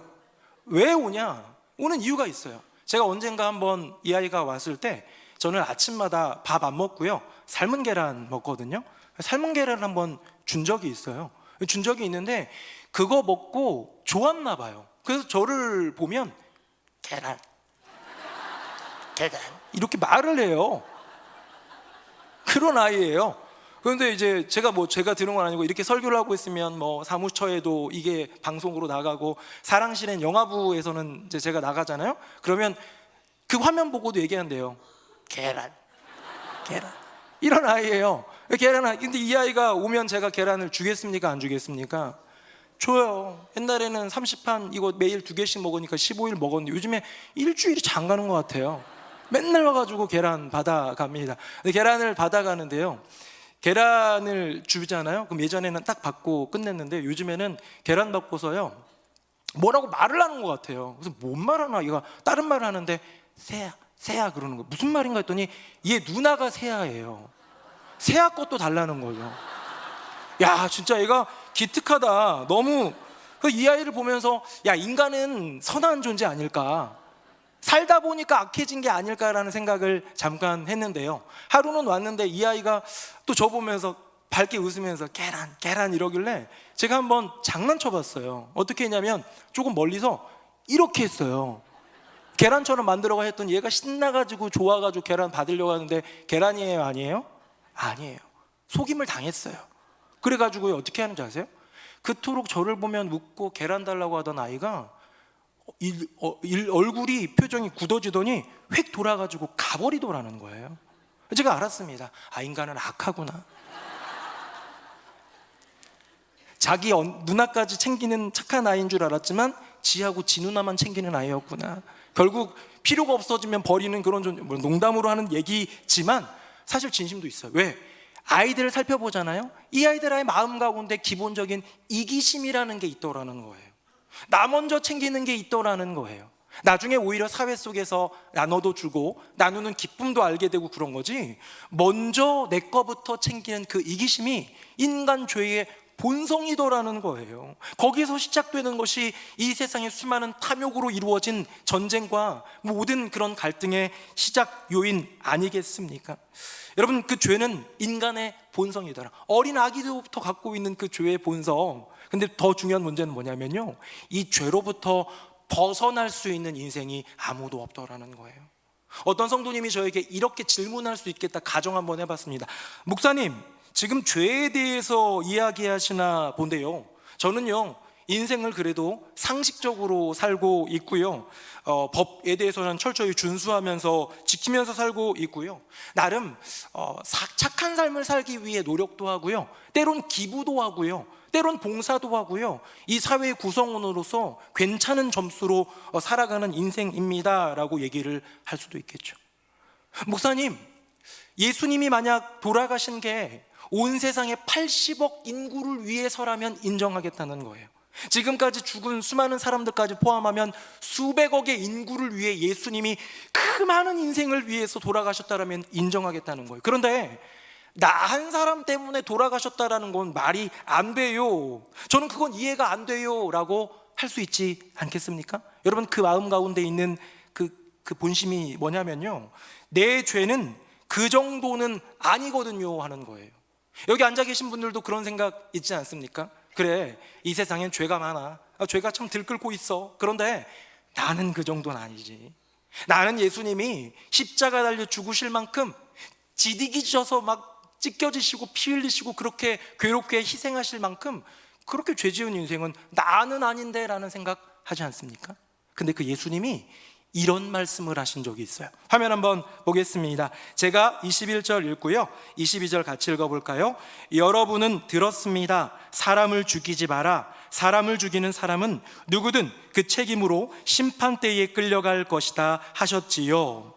왜 오냐? 오는 이유가 있어요. 제가 언젠가 한번 이 아이가 왔을 때 저는 아침마다 밥 안 먹고요, 삶은 계란 먹거든요. 삶은 계란을 한번 준 적이 있어요. 준 적이 있는데 그거 먹고 좋았나 봐요. 그래서 저를 보면 계란 이렇게 말을 해요. 그런 아이예요. 그런데 이제 제가 들은 건 아니고 이렇게 설교를 하고 있으면 사무처에도 이게 방송으로 나가고 사랑실엔 영화부에서는 이제 제가 나가잖아요. 그러면 그 화면 보고도 얘기한대요. 계란 이런 아이예요. 근데 이 아이가 오면 제가 계란을 주겠습니까 안 주겠습니까? 줘요. 옛날에는 30판 이거 매일 2개씩 먹으니까 15일 먹었는데 요즘에 일주일이 장가는 것 같아요. 맨날 와가지고 계란 받아갑니다. 근데 계란을 받아가는데요, 계란을 주잖아요. 그럼 예전에는 딱 받고 끝냈는데 요즘에는 계란 받고서요, 뭐라고 말을 하는 것 같아요. 그래서 뭔 말하나, 얘가 다른 말을 하는데 새야 그러는 거예요. 무슨 말인가 했더니 얘 누나가 새야예요. 새야 것도 달라는 거죠. 야, 진짜 얘가 기특하다. 너무 이 아이를 보면서 인간은 선한 존재 아닐까, 살다 보니까 악해진 게 아닐까라는 생각을 잠깐 했는데요, 하루는 왔는데 이 아이가 또 저 보면서 밝게 웃으면서 계란 계란 이러길래 제가 한번 장난쳐봤어요. 어떻게 했냐면 조금 멀리서 이렇게 했어요. 계란처럼 만들어가 했더니 얘가 신나가지고 좋아가지고 계란 받으려고 하는데 계란이에요 아니에요? 아니에요. 속임을 당했어요. 그래가지고 어떻게 하는지 아세요? 그토록 저를 보면 웃고 계란 달라고 하던 아이가 얼굴이 표정이 굳어지더니 휙 돌아가지고 가버리더라는 거예요. 제가 알았습니다. 아, 인간은 악하구나. 자기 누나까지 챙기는 착한 아이인 줄 알았지만 지하고 지 누나만 챙기는 아이였구나. 결국 필요가 없어지면 버리는 그런 농담으로 하는 얘기지만 사실 진심도 있어요. 왜? 아이들을 살펴보잖아요. 이 아이들의 마음 가운데 기본적인 이기심이라는 게 있더라는 거예요. 나 먼저 챙기는 게 있더라는 거예요. 나중에 오히려 사회 속에서 나눠도 주고 나누는 기쁨도 알게 되고 그런 거지, 먼저 내 거부터 챙기는 그 이기심이 인간 죄의 본성이더라는 거예요. 거기서 시작되는 것이 이 세상의 수많은 탐욕으로 이루어진 전쟁과 모든 그런 갈등의 시작 요인 아니겠습니까? 여러분, 그 죄는 인간의 본성이더라. 어린 아기들부터 갖고 있는 그 죄의 본성. 근데 더 중요한 문제는 뭐냐면요, 이 죄로부터 벗어날 수 있는 인생이 아무도 없더라는 거예요. 어떤 성도님이 저에게 이렇게 질문할 수 있겠다 가정 한번 해봤습니다. 목사님, 지금 죄에 대해서 이야기하시나 본데요, 저는요 인생을 그래도 상식적으로 살고 있고요, 법에 대해서는 철저히 준수하면서 지키면서 살고 있고요, 나름 착한 삶을 살기 위해 노력도 하고요, 때론 기부도 하고요, 때론 봉사도 하고요, 이 사회의 구성원으로서 괜찮은 점수로 살아가는 인생입니다 라고 얘기를 할 수도 있겠죠. 목사님, 예수님이 만약 돌아가신 게 온 세상의 80억 인구를 위해서라면 인정하겠다는 거예요. 지금까지 죽은 수많은 사람들까지 포함하면 수백억의 인구를 위해 예수님이 그 많은 인생을 위해서 돌아가셨다라면 인정하겠다는 거예요. 그런데 나 한 사람 때문에 돌아가셨다라는 건 말이 안 돼요. 저는 그건 이해가 안 돼요 라고 할 수 있지 않겠습니까? 여러분, 그 마음 가운데 있는 그 본심이 뭐냐면요, 내 죄는 그 정도는 아니거든요 하는 거예요. 여기 앉아 계신 분들도 그런 생각 있지 않습니까? 그래, 이 세상엔 죄가 많아. 죄가 참 들끓고 있어. 그런데 나는 그 정도는 아니지. 나는 예수님이 십자가 달려 죽으실 만큼 지디기져서 막 찢겨지시고 피 흘리시고 그렇게 괴롭게 희생하실 만큼 그렇게 죄 지은 인생은 나는 아닌데 라는 생각 하지 않습니까? 근데 그 예수님이 이런 말씀을 하신 적이 있어요. 화면 한번 보겠습니다. 제가 21절 읽고요, 22절 같이 읽어볼까요? 여러분은 들었습니다. 사람을 죽이지 마라. 사람을 죽이는 사람은 누구든 그 책임으로 심판대에 끌려갈 것이다 하셨지요.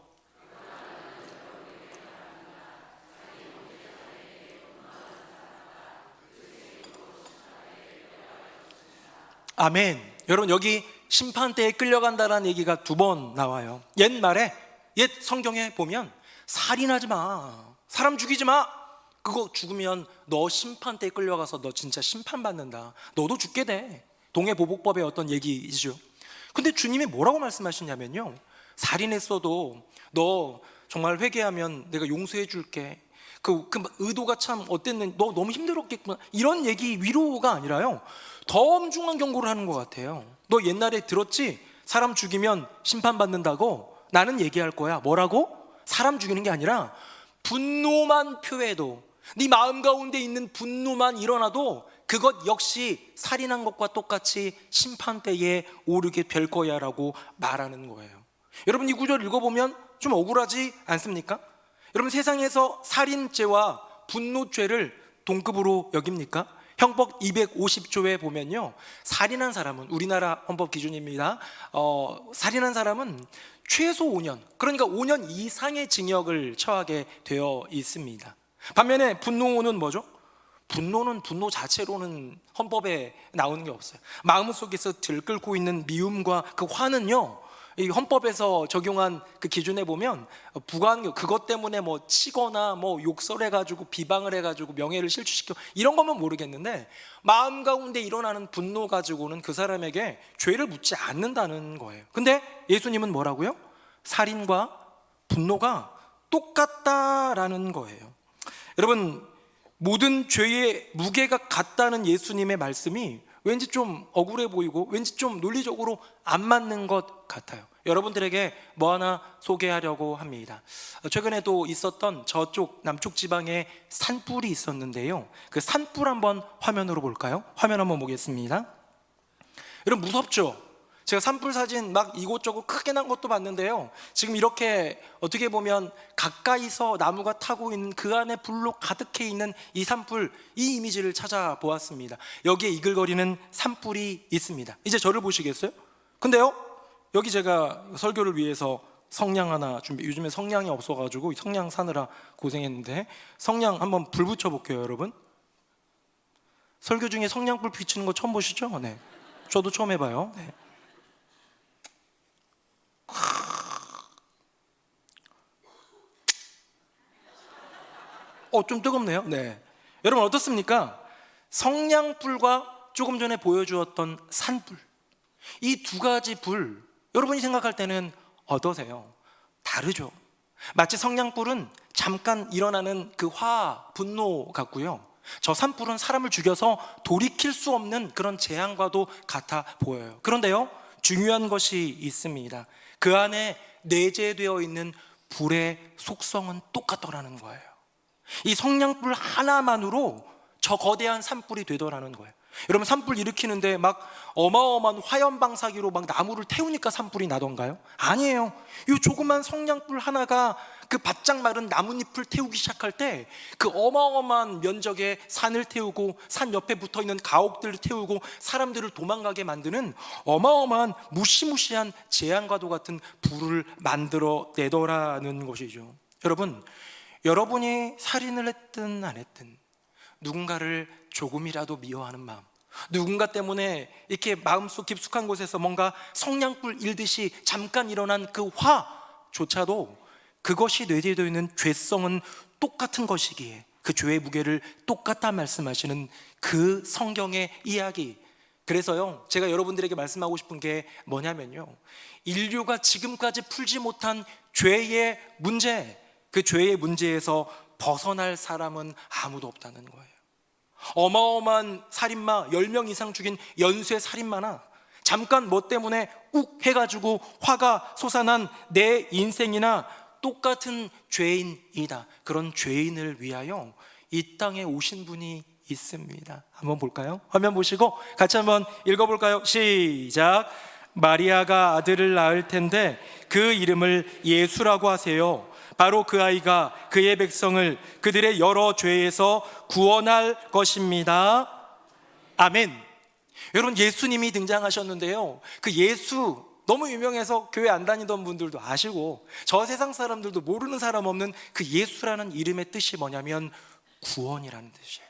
아멘. 여러분, 여기 심판대에 끌려간다라는 얘기가 2번 나와요. 옛말에, 옛 성경에 보면 살인하지 마, 사람 죽이지 마, 그거 죽으면 너 심판대에 끌려가서 너 진짜 심판받는다, 너도 죽게 돼. 동해보복법의 어떤 얘기이죠. 근데 주님이 뭐라고 말씀하시냐면요, 살인했어도 너 정말 회개하면 내가 용서해 줄게. 그 의도가 참 어땠는지, 너 너무 힘들었겠구나, 이런 얘기, 위로가 아니라요, 더 엄중한 경고를 하는 것 같아요. 너 옛날에 들었지? 사람 죽이면 심판받는다고? 나는 얘기할 거야. 뭐라고? 사람 죽이는 게 아니라 분노만 표해도, 네 마음 가운데 있는 분노만 일어나도 그것 역시 살인한 것과 똑같이 심판대에 오르게 될 거야 라고 말하는 거예요. 여러분, 이 구절 읽어보면 좀 억울하지 않습니까? 여러분, 세상에서 살인죄와 분노죄를 동급으로 여깁니까? 형법 250조에 보면요, 살인한 사람은, 우리나라 헌법 기준입니다, 살인한 사람은 최소 5년, 그러니까 5년 이상의 징역을 처하게 되어 있습니다. 반면에 분노는 뭐죠? 분노는 분노 자체로는 헌법에 나오는 게 없어요. 마음속에서 들끓고 있는 미움과 그 화는요, 이 헌법에서 적용한 그 기준에 보면 부과하는 게, 그것 때문에 뭐 치거나 뭐 욕설해가지고 비방을 해가지고 명예를 실추시켜, 이런 거면 모르겠는데 마음 가운데 일어나는 분노 가지고는 그 사람에게 죄를 묻지 않는다는 거예요. 근데 예수님은 뭐라고요? 살인과 분노가 똑같다라는 거예요. 여러분, 모든 죄의 무게가 같다는 예수님의 말씀이 왠지 좀 억울해 보이고 왠지 좀 논리적으로 안 맞는 것 같아요. 여러분들에게 뭐 하나 소개하려고 합니다. 최근에도 있었던 저쪽 남쪽 지방에 산불이 있었는데요. 그 산불 한번 화면으로 볼까요? 화면 한번 보겠습니다. 여러분 무섭죠? 제가 산불 사진 막 이곳저곳 크게 난 것도 봤는데요. 지금 이렇게 어떻게 보면 가까이서 나무가 타고 있는 그 안에 불로 가득해 있는 이 산불, 이 이미지를 찾아보았습니다. 여기에 이글거리는 산불이 있습니다. 이제 저를 보시겠어요? 근데요, 여기 제가 설교를 위해서 성냥 하나 요즘에 성냥이 없어가지고 성냥 사느라 고생했는데 성냥 한번 불 붙여볼게요, 여러분. 설교 중에 성냥불 비치는 거 처음 보시죠? 네, 저도 처음 해봐요. 네. 좀 뜨겁네요. 네. 여러분 어떻습니까? 성냥불과 조금 전에 보여주었던 산불, 이 두 가지 불, 여러분이 생각할 때는 어떠세요? 다르죠. 마치 성냥불은 잠깐 일어나는 그 화학, 분노 같고요. 저 산불은 사람을 죽여서 돌이킬 수 없는 그런 재앙과도 같아 보여요. 그런데요, 중요한 것이 있습니다. 그 안에 내재되어 있는 불의 속성은 똑같더라는 거예요. 이 성냥불 하나만으로 저 거대한 산불이 되더라는 거예요. 여러분 산불 일으키는데 막 어마어마한 화염방사기로 막 나무를 태우니까 산불이 나던가요? 아니에요. 이 조그만 성냥불 하나가 그 바짝 마른 나뭇잎을 태우기 시작할 때 그 어마어마한 면적의 산을 태우고 산 옆에 붙어있는 가옥들을 태우고 사람들을 도망가게 만드는 어마어마한 무시무시한 재앙과도 같은 불을 만들어내더라는 것이죠. 여러분, 여러분이 살인을 했든 안 했든 누군가를 조금이라도 미워하는 마음, 누군가 때문에 이렇게 마음속 깊숙한 곳에서 뭔가 성냥불 일듯이 잠깐 일어난 그 화조차도 그것이 내재되어 있는 죄성은 똑같은 것이기에 그 죄의 무게를 똑같다 말씀하시는 그 성경의 이야기. 그래서요, 제가 여러분들에게 말씀하고 싶은 게 뭐냐면요, 인류가 지금까지 풀지 못한 죄의 문제, 그 죄의 문제에서 벗어날 사람은 아무도 없다는 거예요. 어마어마한 살인마 10명 이상 죽인 연쇄 살인마나 잠깐 뭐 때문에 욱 해가지고 화가 솟아난 내 인생이나 똑같은 죄인이다. 그런 죄인을 위하여 이 땅에 오신 분이 있습니다. 한번 볼까요? 화면 보시고 같이 한번 읽어볼까요? 시작. 마리아가 아들을 낳을 텐데 그 이름을 예수라고 하세요. 바로 그 아이가 그의 백성을 그들의 여러 죄에서 구원할 것입니다. 아멘. 여러분, 예수님이 등장하셨는데요, 그 예수 너무 유명해서 교회 안 다니던 분들도 아시고 저 세상 사람들도 모르는 사람 없는 그 예수라는 이름의 뜻이 뭐냐면 구원이라는 뜻이에요.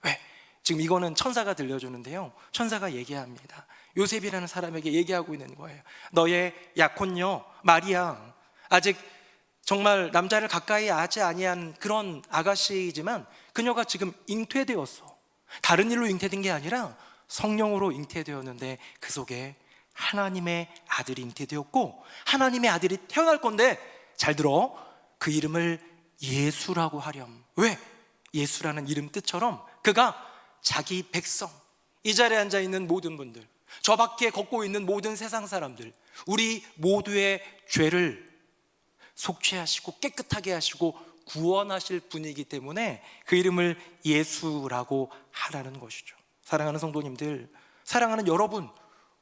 왜? 지금 이거는 천사가 들려주는데요, 천사가 얘기합니다. 요셉이라는 사람에게 얘기하고 있는 거예요. 너의 약혼녀 마리아, 아직 정말 남자를 가까이 하지 아니한 그런 아가씨이지만 그녀가 지금 잉태되었어. 다른 일로 잉태된 게 아니라 성령으로 잉태되었는데 그 속에 하나님의 아들이 잉태되었고 하나님의 아들이 태어날 건데, 잘 들어, 그 이름을 예수라고 하렴. 왜? 예수라는 이름 뜻처럼 그가 자기 백성, 이 자리에 앉아 있는 모든 분들, 저 밖에 걷고 있는 모든 세상 사람들, 우리 모두의 죄를 속죄하시고 깨끗하게 하시고 구원하실 분이기 때문에 그 이름을 예수라고 하라는 것이죠. 사랑하는 성도님들, 사랑하는 여러분,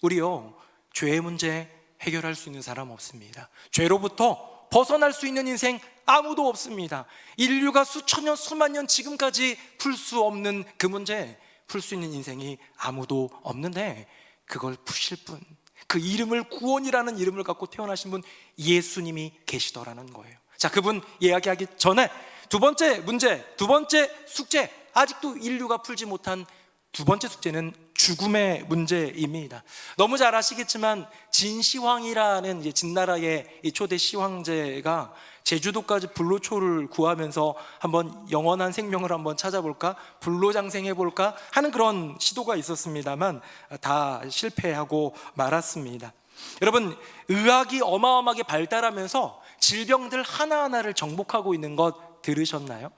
우리요, 죄의 문제 해결할 수 있는 사람 없습니다. 죄로부터 벗어날 수 있는 인생 아무도 없습니다. 인류가 수천 년 수만 년 지금까지 풀 수 없는 그 문제 풀 수 있는 인생이 아무도 없는데, 그걸 푸실 분, 그 이름을 구원이라는 이름을 갖고 태어나신 분 예수님이 계시더라는 거예요. 자, 그분 이야기하기 전에 두 번째 문제, 두 번째 숙제, 아직도 인류가 풀지 못한 두 번째 숙제는 죽음의 문제입니다. 너무 잘 아시겠지만 진시황이라는 이제 진나라의 이 초대 시황제가 제주도까지 불로초를 구하면서 한번 영원한 생명을 한번 찾아볼까, 불로장생해볼까 하는 그런 시도가 있었습니다만 다 실패하고 말았습니다. 여러분, 의학이 어마어마하게 발달하면서 질병들 하나하나를 정복하고 있는 것 들으셨나요?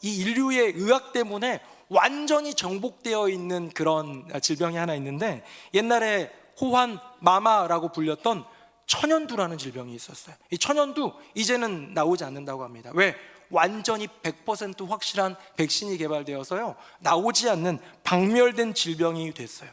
이 인류의 의학 때문에 완전히 정복되어 있는 그런 질병이 하나 있는데, 옛날에 호환 마마라고 불렸던 천연두라는 질병이 있었어요. 이 천연두 이제는 나오지 않는다고 합니다. 왜? 완전히 100% 확실한 백신이 개발되어서요, 나오지 않는 박멸된 질병이 됐어요.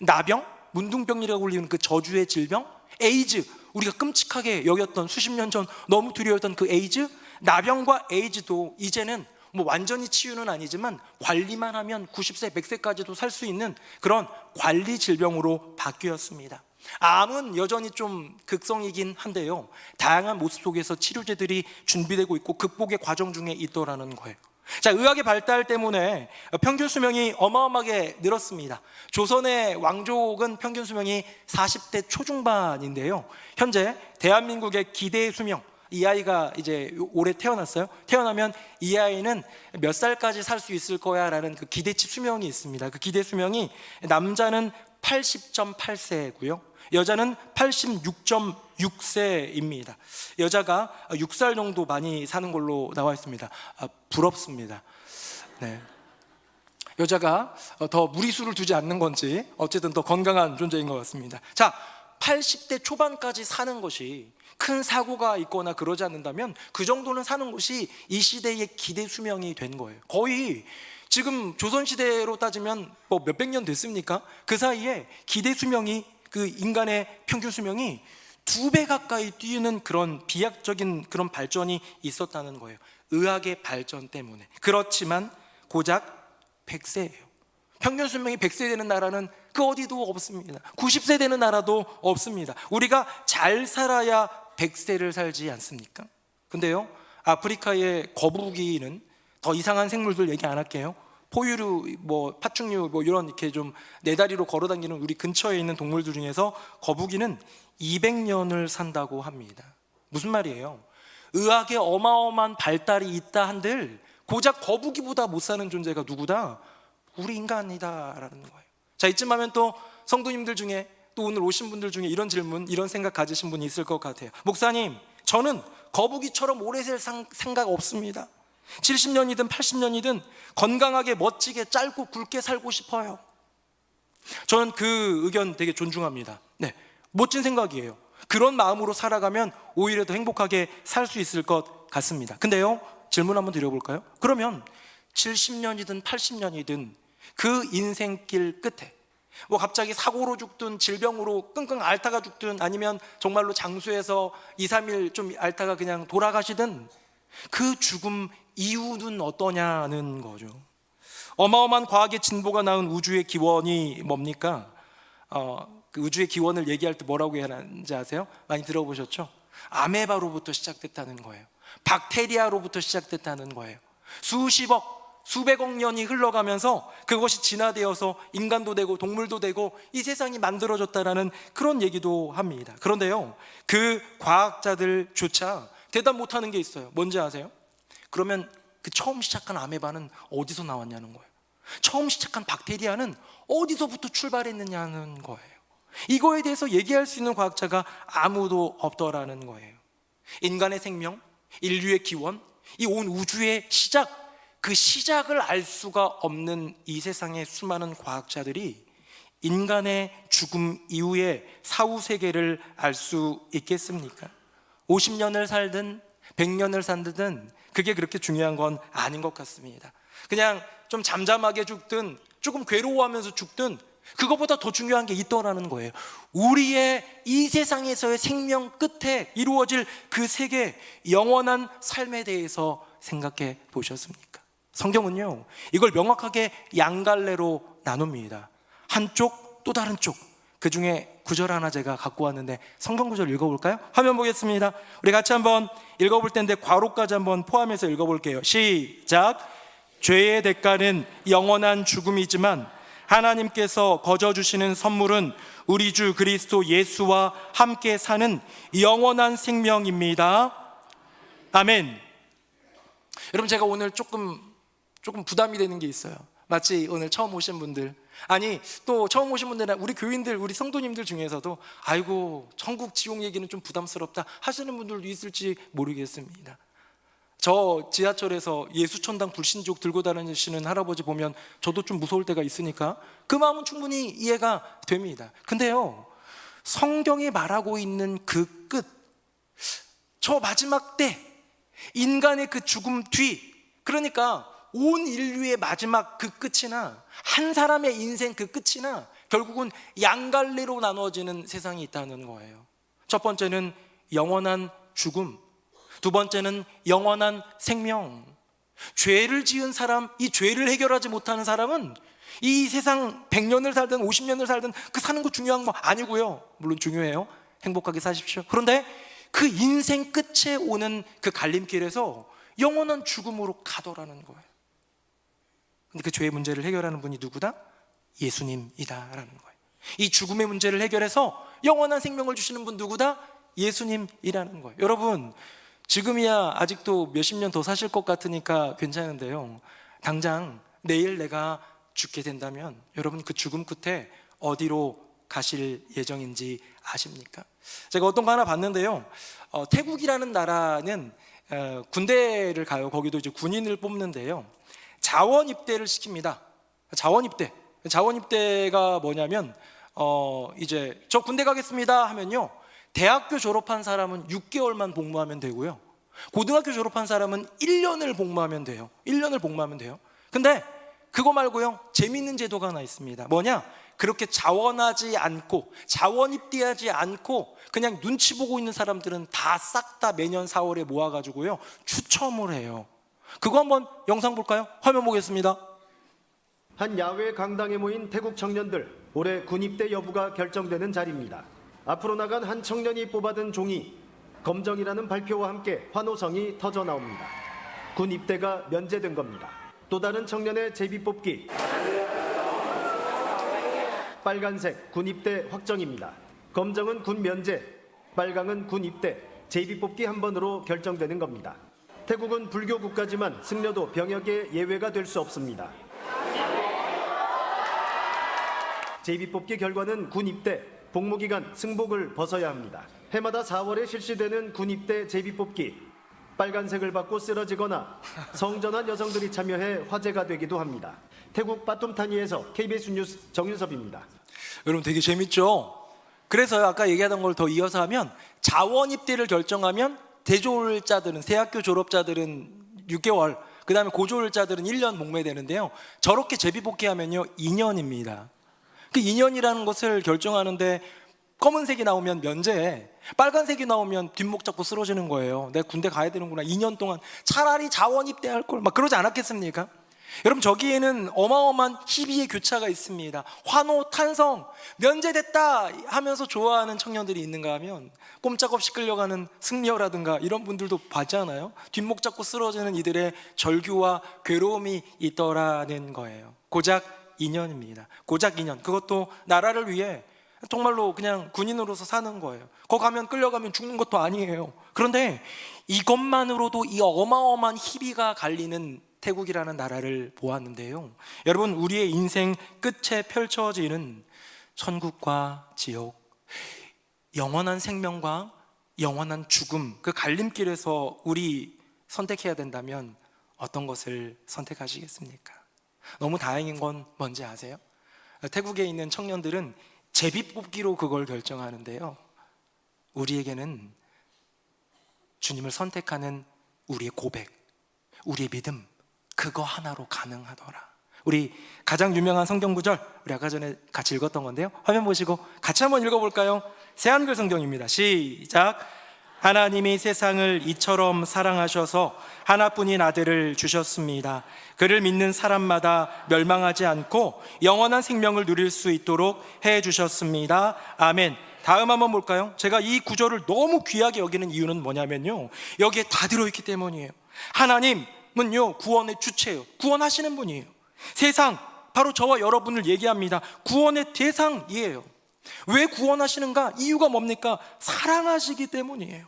나병, 문둥병이라고 불리는 그 저주의 질병, 에이즈, 우리가 끔찍하게 여겼던 수십 년 전 너무 두려웠던 그 에이즈, 나병과 에이즈도 이제는 뭐 완전히 치유는 아니지만 관리만 하면 90세, 100세까지도 살 수 있는 그런 관리 질병으로 바뀌었습니다. 암은 여전히 좀 극성이긴 한데요, 다양한 모습 속에서 치료제들이 준비되고 있고 극복의 과정 중에 있더라는 거예요. 자, 의학의 발달 때문에 평균 수명이 어마어마하게 늘었습니다. 조선의 왕족은 평균 수명이 40대 초중반인데요, 현재 대한민국의 기대 수명, 이 아이가 이제 올해 태어났어요. 태어나면 이 아이는 몇 살까지 살 수 있을 거야 라는 그 기대치 수명이 있습니다. 그 기대 수명이 남자는 80.8세고요 여자는 86.6세입니다 여자가 6살 정도 많이 사는 걸로 나와 있습니다. 부럽습니다. 네. 여자가 더 무리수를 두지 않는 건지 어쨌든 더 건강한 존재인 것 같습니다. 자, 80대 초반까지 사는 것이 큰 사고가 있거나 그러지 않는다면 그 정도는 사는 것이 이 시대의 기대 수명이 된 거예요. 거의 지금 조선시대로 따지면 뭐 몇백 년 됐습니까? 그 사이에 기대 수명이, 그 인간의 평균 수명이 2배 가까이 뛰는 그런 비약적인 그런 발전이 있었다는 거예요. 의학의 발전 때문에. 그렇지만 고작 100세예요. 평균 수명이 100세 되는 나라는 그 어디도 없습니다. 90세 되는 나라도 없습니다. 우리가 잘 살아야 100세를 살지 않습니까? 근데요, 아프리카의 거북이는, 더 이상한 생물들 얘기 안 할게요, 포유류, 뭐 파충류, 뭐 이런 이렇게 좀 네 다리로 걸어 다니는 우리 근처에 있는 동물들 중에서 거북이는 200년을 산다고 합니다. 무슨 말이에요? 의학의 어마어마한 발달이 있다 한들 고작 거북이보다 못 사는 존재가 누구다? 우리 인간이다라는 거예요. 자, 이쯤 하면 또 성도님들 중에, 또 오늘 오신 분들 중에 이런 질문, 이런 생각 가지신 분이 있을 것 같아요. 목사님, 저는 거북이처럼 오래 살 생각 없습니다. 70년이든 80년이든 건강하게 멋지게 짧고 굵게 살고 싶어요. 저는 그 의견 되게 존중합니다. 네, 멋진 생각이에요. 그런 마음으로 살아가면 오히려 더 행복하게 살 수 있을 것 같습니다. 근데요, 질문 한번 드려볼까요? 그러면 70년이든 80년이든 그 인생길 끝에 뭐 갑자기 사고로 죽든 질병으로 끙끙 앓다가 죽든 아니면 정말로 장수해서 2, 3일 좀 앓다가 그냥 돌아가시든 그 죽음 이유는 어떠냐는 거죠. 어마어마한 과학의 진보가 낳은 우주의 기원이 뭡니까? 그 우주의 기원을 얘기할 때 뭐라고 해야 하는지 아세요? 많이 들어보셨죠? 아메바로부터 시작됐다는 거예요. 박테리아로부터 시작됐다는 거예요. 수십억, 수백억 년이 흘러가면서 그것이 진화되어서 인간도 되고 동물도 되고 이 세상이 만들어졌다라는 그런 얘기도 합니다. 그런데요, 그 과학자들조차 대답 못하는 게 있어요. 뭔지 아세요? 그러면 그 처음 시작한 아메바는 어디서 나왔냐는 거예요. 처음 시작한 박테리아는 어디서부터 출발했느냐는 거예요. 이거에 대해서 얘기할 수 있는 과학자가 아무도 없더라는 거예요. 인간의 생명, 인류의 기원, 이 온 우주의 시작, 그 시작을 알 수가 없는 이 세상의 수많은 과학자들이 인간의 죽음 이후의 사후 세계를 알 수 있겠습니까? 50년을 살든 100년을 살든 그게 그렇게 중요한 건 아닌 것 같습니다. 그냥 좀 잠잠하게 죽든 조금 괴로워하면서 죽든 그것보다 더 중요한 게 있더라는 거예요. 우리의 이 세상에서의 생명 끝에 이루어질 그 세계, 영원한 삶에 대해서 생각해 보셨습니까? 성경은요, 이걸 명확하게 양갈래로 나눕니다. 한쪽 또 다른 쪽. 그 중에 구절 하나 제가 갖고 왔는데 성경 구절 읽어볼까요? 화면 보겠습니다. 우리 같이 한번 읽어볼 텐데 괄호까지 한번 포함해서 읽어볼게요. 시작. 죄의 대가는 영원한 죽음이지만 하나님께서 거저 주시는 선물은 우리 주 그리스도 예수와 함께 사는 영원한 생명입니다. 아멘. 여러분, 제가 오늘 조금 부담이 되는 게 있어요. 마치 오늘 처음 오신 분들, 아니 또 처음 오신 분들은 우리 교인들, 우리 성도님들 중에서도 아이고 천국 지옥 얘기는 좀 부담스럽다 하시는 분들도 있을지 모르겠습니다. 저 지하철에서 예수천당 불신족 들고 다니시는 할아버지 보면 저도 좀 무서울 때가 있으니까 그 마음은 충분히 이해가 됩니다. 근데요, 성경이 말하고 있는 그 끝, 저 마지막 때 인간의 그 죽음 뒤, 그러니까 온 인류의 마지막 그 끝이나 한 사람의 인생 그 끝이나 결국은 양갈래로 나눠지는 세상이 있다는 거예요. 첫 번째는 영원한 죽음, 두 번째는 영원한 생명. 죄를 지은 사람, 이 죄를 해결하지 못하는 사람은 이 세상 100년을 살든 50년을 살든 그 사는 거 중요한 거 아니고요. 물론 중요해요. 행복하게 사십시오. 그런데 그 인생 끝에 오는 그 갈림길에서 영원한 죽음으로 가더라는 거예요. 근데 그 죄의 문제를 해결하는 분이 누구다? 예수님이다라는 거예요. 이 죽음의 문제를 해결해서 영원한 생명을 주시는 분 누구다? 예수님이라는 거예요. 여러분, 지금이야 아직도 몇십 년 더 사실 것 같으니까 괜찮은데요, 당장 내일 내가 죽게 된다면 여러분 그 죽음 끝에 어디로 가실 예정인지 아십니까? 제가 어떤 거 하나 봤는데요, 태국이라는 나라는 군대를 가요. 거기도 이제 군인을 뽑는데요, 자원 입대를 시킵니다. 자원 입대가 뭐냐면 이제 저 군대 가겠습니다 하면요, 대학교 졸업한 사람은 6개월만 복무하면 되고요, 고등학교 졸업한 사람은 1년을 복무하면 돼요. 1년을 복무하면 돼요. 근데 그거 말고요, 재미있는 제도가 하나 있습니다. 뭐냐? 그렇게 자원하지 않고 자원 입대하지 않고 그냥 눈치 보고 있는 사람들은 다 싹 다 매년 4월에 모아가지고요 추첨을 해요. 그거 한번 영상 볼까요? 화면 보겠습니다. 한 야외 강당에 모인 태국 청년들, 올해 군 입대 여부가 결정되는 자리입니다. 앞으로 나간 한 청년이 뽑아든 종이, 검정이라는 발표와 함께 환호성이 터져 나옵니다. 군 입대가 면제된 겁니다. 또 다른 청년의 제비뽑기, 빨간색 군 입대 확정입니다. 검정은 군 면제, 빨강은 군 입대, 제비뽑기 한 번으로 결정되는 겁니다. 태국은 불교 국가지만 승려도 병역의 예외가 될 수 없습니다. 제비뽑기 결과는 군 입대, 복무기간 승복을 벗어야 합니다. 해마다 4월에 실시되는 군 입대 제비뽑기, 빨간색을 받고 쓰러지거나 성전환 여성들이 참여해 화제가 되기도 합니다. 태국 빠툼타니에서 KBS 뉴스 정윤섭입니다. 여러분 되게 재밌죠? 그래서 아까 얘기하던 걸 더 이어서 하면 자원 입대를 결정하면 대졸자들은, 대학교 졸업자들은 6개월, 그 다음에 고졸자들은 1년 목매되는데요, 저렇게 제비뽑기하면요 2년입니다. 그 2년이라는 것을 결정하는데 검은색이 나오면 면제해, 빨간색이 나오면 뒷목 잡고 쓰러지는 거예요. 내가 군대 가야 되는구나, 2년 동안 차라리 자원 입대할 걸, 막 그러지 않았겠습니까? 여러분, 저기에는 어마어마한 희비의 교차가 있습니다. 환호, 탄성, 면제됐다 하면서 좋아하는 청년들이 있는가 하면 꼼짝없이 끌려가는 승려라든가 이런 분들도 봤잖아요. 뒷목 잡고 쓰러지는 이들의 절규와 괴로움이 있더라는 거예요. 고작 2년입니다. 고작 2년. 그것도 나라를 위해 정말로 그냥 군인으로서 사는 거예요. 거기 가면 끌려가면 죽는 것도 아니에요. 그런데 이것만으로도 이 어마어마한 희비가 갈리는 태국이라는 나라를 보았는데요, 여러분, 우리의 인생 끝에 펼쳐지는 천국과 지옥, 영원한 생명과 영원한 죽음, 그 갈림길에서 우리 선택해야 된다면 어떤 것을 선택하시겠습니까? 너무 다행인 건 뭔지 아세요? 태국에 있는 청년들은 제비뽑기로 그걸 결정하는데요, 우리에게는 주님을 선택하는 우리의 고백, 우리의 믿음, 그거 하나로 가능하더라. 우리 가장 유명한 성경 구절, 우리 아까 전에 같이 읽었던 건데요, 화면 보시고 같이 한번 읽어볼까요? 새한글 성경입니다. 시작. 하나님이 세상을 이처럼 사랑하셔서 하나뿐인 아들을 주셨습니다. 그를 믿는 사람마다 멸망하지 않고 영원한 생명을 누릴 수 있도록 해 주셨습니다. 아멘. 다음 한번 볼까요? 제가 이 구절을 너무 귀하게 여기는 이유는 뭐냐면요, 여기에 다 들어있기 때문이에요. 하나님은요 구원의 주체예요. 구원하시는 분이에요. 세상, 바로 저와 여러분을 얘기합니다. 구원의 대상이에요. 왜 구원하시는가? 이유가 뭡니까? 사랑하시기 때문이에요.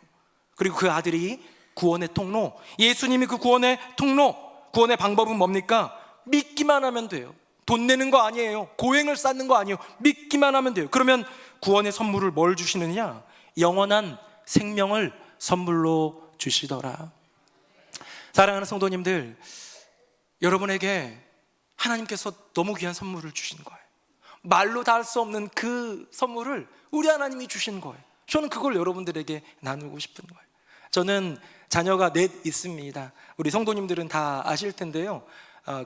그리고 그 아들이 구원의 통로, 예수님이 그 구원의 통로, 구원의 방법은 뭡니까? 믿기만 하면 돼요. 돈 내는 거 아니에요. 고행을 쌓는 거 아니에요. 믿기만 하면 돼요. 그러면 구원의 선물을 뭘 주시느냐? 영원한 생명을 선물로 주시더라. 사랑하는 성도님들, 여러분에게 하나님께서 너무 귀한 선물을 주신 거예요. 말로 다 할 수 없는 그 선물을 우리 하나님이 주신 거예요. 저는 그걸 여러분들에게 나누고 싶은 거예요. 저는 자녀가 넷 있습니다. 우리 성도님들은 다 아실 텐데요.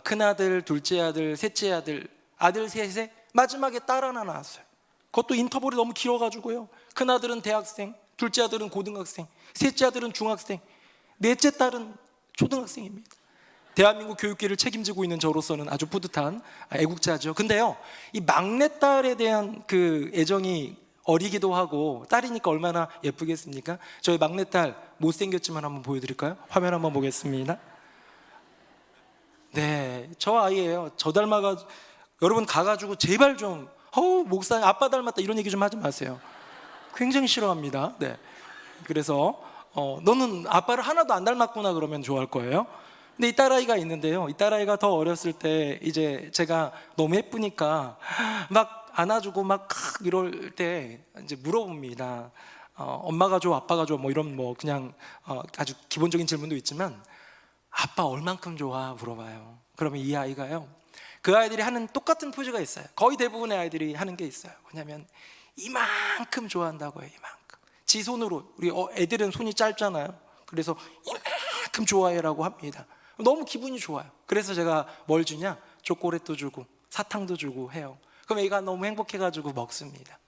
큰아들, 둘째 아들, 셋째 아들, 아들 셋에 마지막에 딸 하나 낳았어요. 그것도 인터벌이 너무 길어가지고요. 큰아들은 대학생, 둘째 아들은 고등학생, 셋째 아들은 중학생, 넷째 딸은 초등학생입니다. 대한민국 교육계를 책임지고 있는 저로서는 아주 뿌듯한 애국자죠. 근데요, 이 막내딸에 대한 그 애정이 어리기도 하고, 딸이니까 얼마나 예쁘겠습니까? 저희 막내딸 못생겼지만 한번 보여드릴까요? 화면 한번 보겠습니다. 네, 저 아이예요. 저 닮아가. 여러분 가가지고 제발 좀 목사님 아빠 닮았다 이런 얘기 좀 하지 마세요. 굉장히 싫어합니다. 네, 그래서 너는 아빠를 하나도 안 닮았구나 그러면 좋아할 거예요. 근데 이 딸아이가 있는데요, 이 딸아이가 더 어렸을 때 이제 제가 너무 예쁘니까 막 안아주고 막 이럴 때 이제 물어봅니다. 엄마가 좋아, 아빠가 좋아, 뭐 이런 뭐 그냥 아주 기본적인 질문도 있지만 아빠 얼만큼 좋아 물어봐요. 그러면 이 아이가요, 그 아이들이 하는 똑같은 포즈가 있어요. 거의 대부분의 아이들이 하는 게 있어요. 뭐냐면 이만큼 좋아한다고 해요. 이만큼. 지 손으로. 우리 애들은 손이 짧잖아요. 그래서 이만큼 좋아해라고 합니다. 너무 기분이 좋아요. 그래서 제가 뭘 주냐? 초콜릿도 주고 사탕도 주고 해요. 그럼 애가 너무 행복해가지고 먹습니다.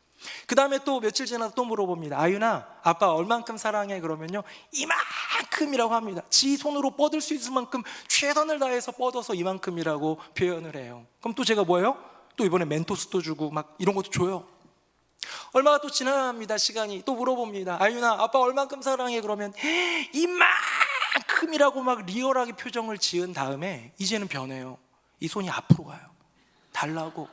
그 다음에 또 며칠 지나서 또 물어봅니다. 아윤아, 아빠 얼만큼 사랑해? 그러면요, 이만큼이라고 합니다. 지 손으로 뻗을 수 있을 만큼 최선을 다해서 뻗어서 이만큼이라고 표현을 해요. 그럼 또 제가 뭐예요? 또 이번에 멘토스도 주고 막 이런 것도 줘요. 얼마가 또 지납니다. 시간이. 또 물어봅니다. 아윤아, 아빠 얼만큼 사랑해? 그러면 이만큼이라고 막 리얼하게 표정을 지은 다음에 이제는 변해요. 이 손이 앞으로 가요. 달라고.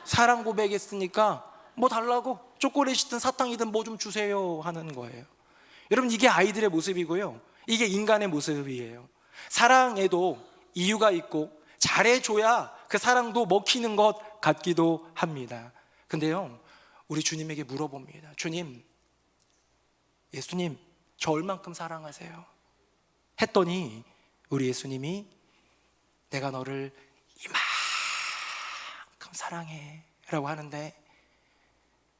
사랑 고백했으니까 뭐 달라고, 초콜릿이든 사탕이든 뭐 좀 주세요 하는 거예요. 여러분, 이게 아이들의 모습이고요, 이게 인간의 모습이에요. 사랑에도 이유가 있고 잘해줘야 그 사랑도 먹히는 것 같기도 합니다. 근데요, 우리 주님에게 물어봅니다. 주님, 예수님, 저 얼만큼 사랑하세요? 했더니 우리 예수님이 내가 너를 이만큼 사랑해 라고 하는데,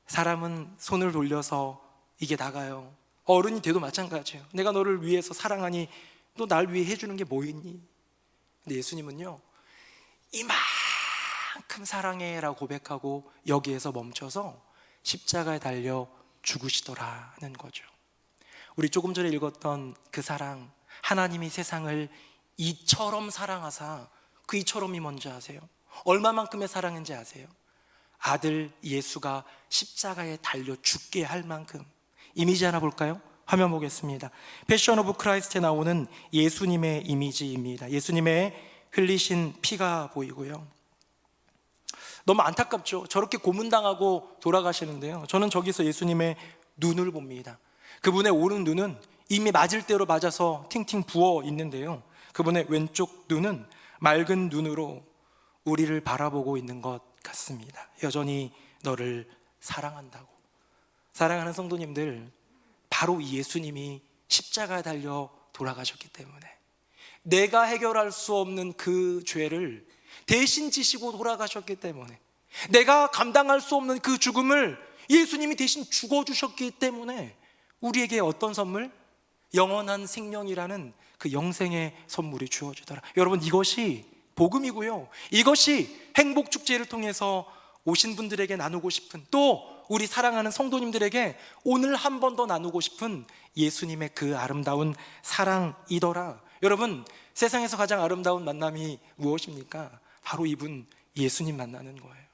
사람은 손을 돌려서 이게 나가요. 어른이 돼도 마찬가지예요. 내가 너를 위해서 사랑하니 너 날 위해 해주는 게 뭐 있니? 근데 예수님은요, 이만큼 사랑해 라고 고백하고 여기에서 멈춰서 십자가에 달려 죽으시더라는 거죠. 우리 조금 전에 읽었던 그 사랑, 하나님이 세상을 이처럼 사랑하사, 그 이처럼이 뭔지 아세요? 얼마만큼의 사랑인지 아세요? 아들 예수가 십자가에 달려 죽게 할 만큼. 이미지 하나 볼까요? 화면 보겠습니다. 패션 오브 크라이스트에 나오는 예수님의 이미지입니다. 예수님의 흘리신 피가 보이고요. 너무 안타깝죠? 저렇게 고문당하고 돌아가시는데요, 저는 저기서 예수님의 눈을 봅니다. 그분의 오른 눈은 이미 맞을 대로 맞아서 팅팅 부어 있는데요, 그분의 왼쪽 눈은 맑은 눈으로 우리를 바라보고 있는 것 같습니다. 여전히 너를 사랑한다고. 사랑하는 성도님들, 바로 이 예수님이 십자가에 달려 돌아가셨기 때문에, 내가 해결할 수 없는 그 죄를 대신 지시고 돌아가셨기 때문에, 내가 감당할 수 없는 그 죽음을 예수님이 대신 죽어주셨기 때문에 우리에게 어떤 선물? 영원한 생명이라는 그 영생의 선물이 주어지더라. 여러분, 이것이 복음이고요, 이것이 행복축제를 통해서 오신 분들에게 나누고 싶은, 또 우리 사랑하는 성도님들에게 오늘 한 번 더 나누고 싶은 예수님의 그 아름다운 사랑이더라. 여러분, 세상에서 가장 아름다운 만남이 무엇입니까? 바로 이분 예수님 만나는 거예요.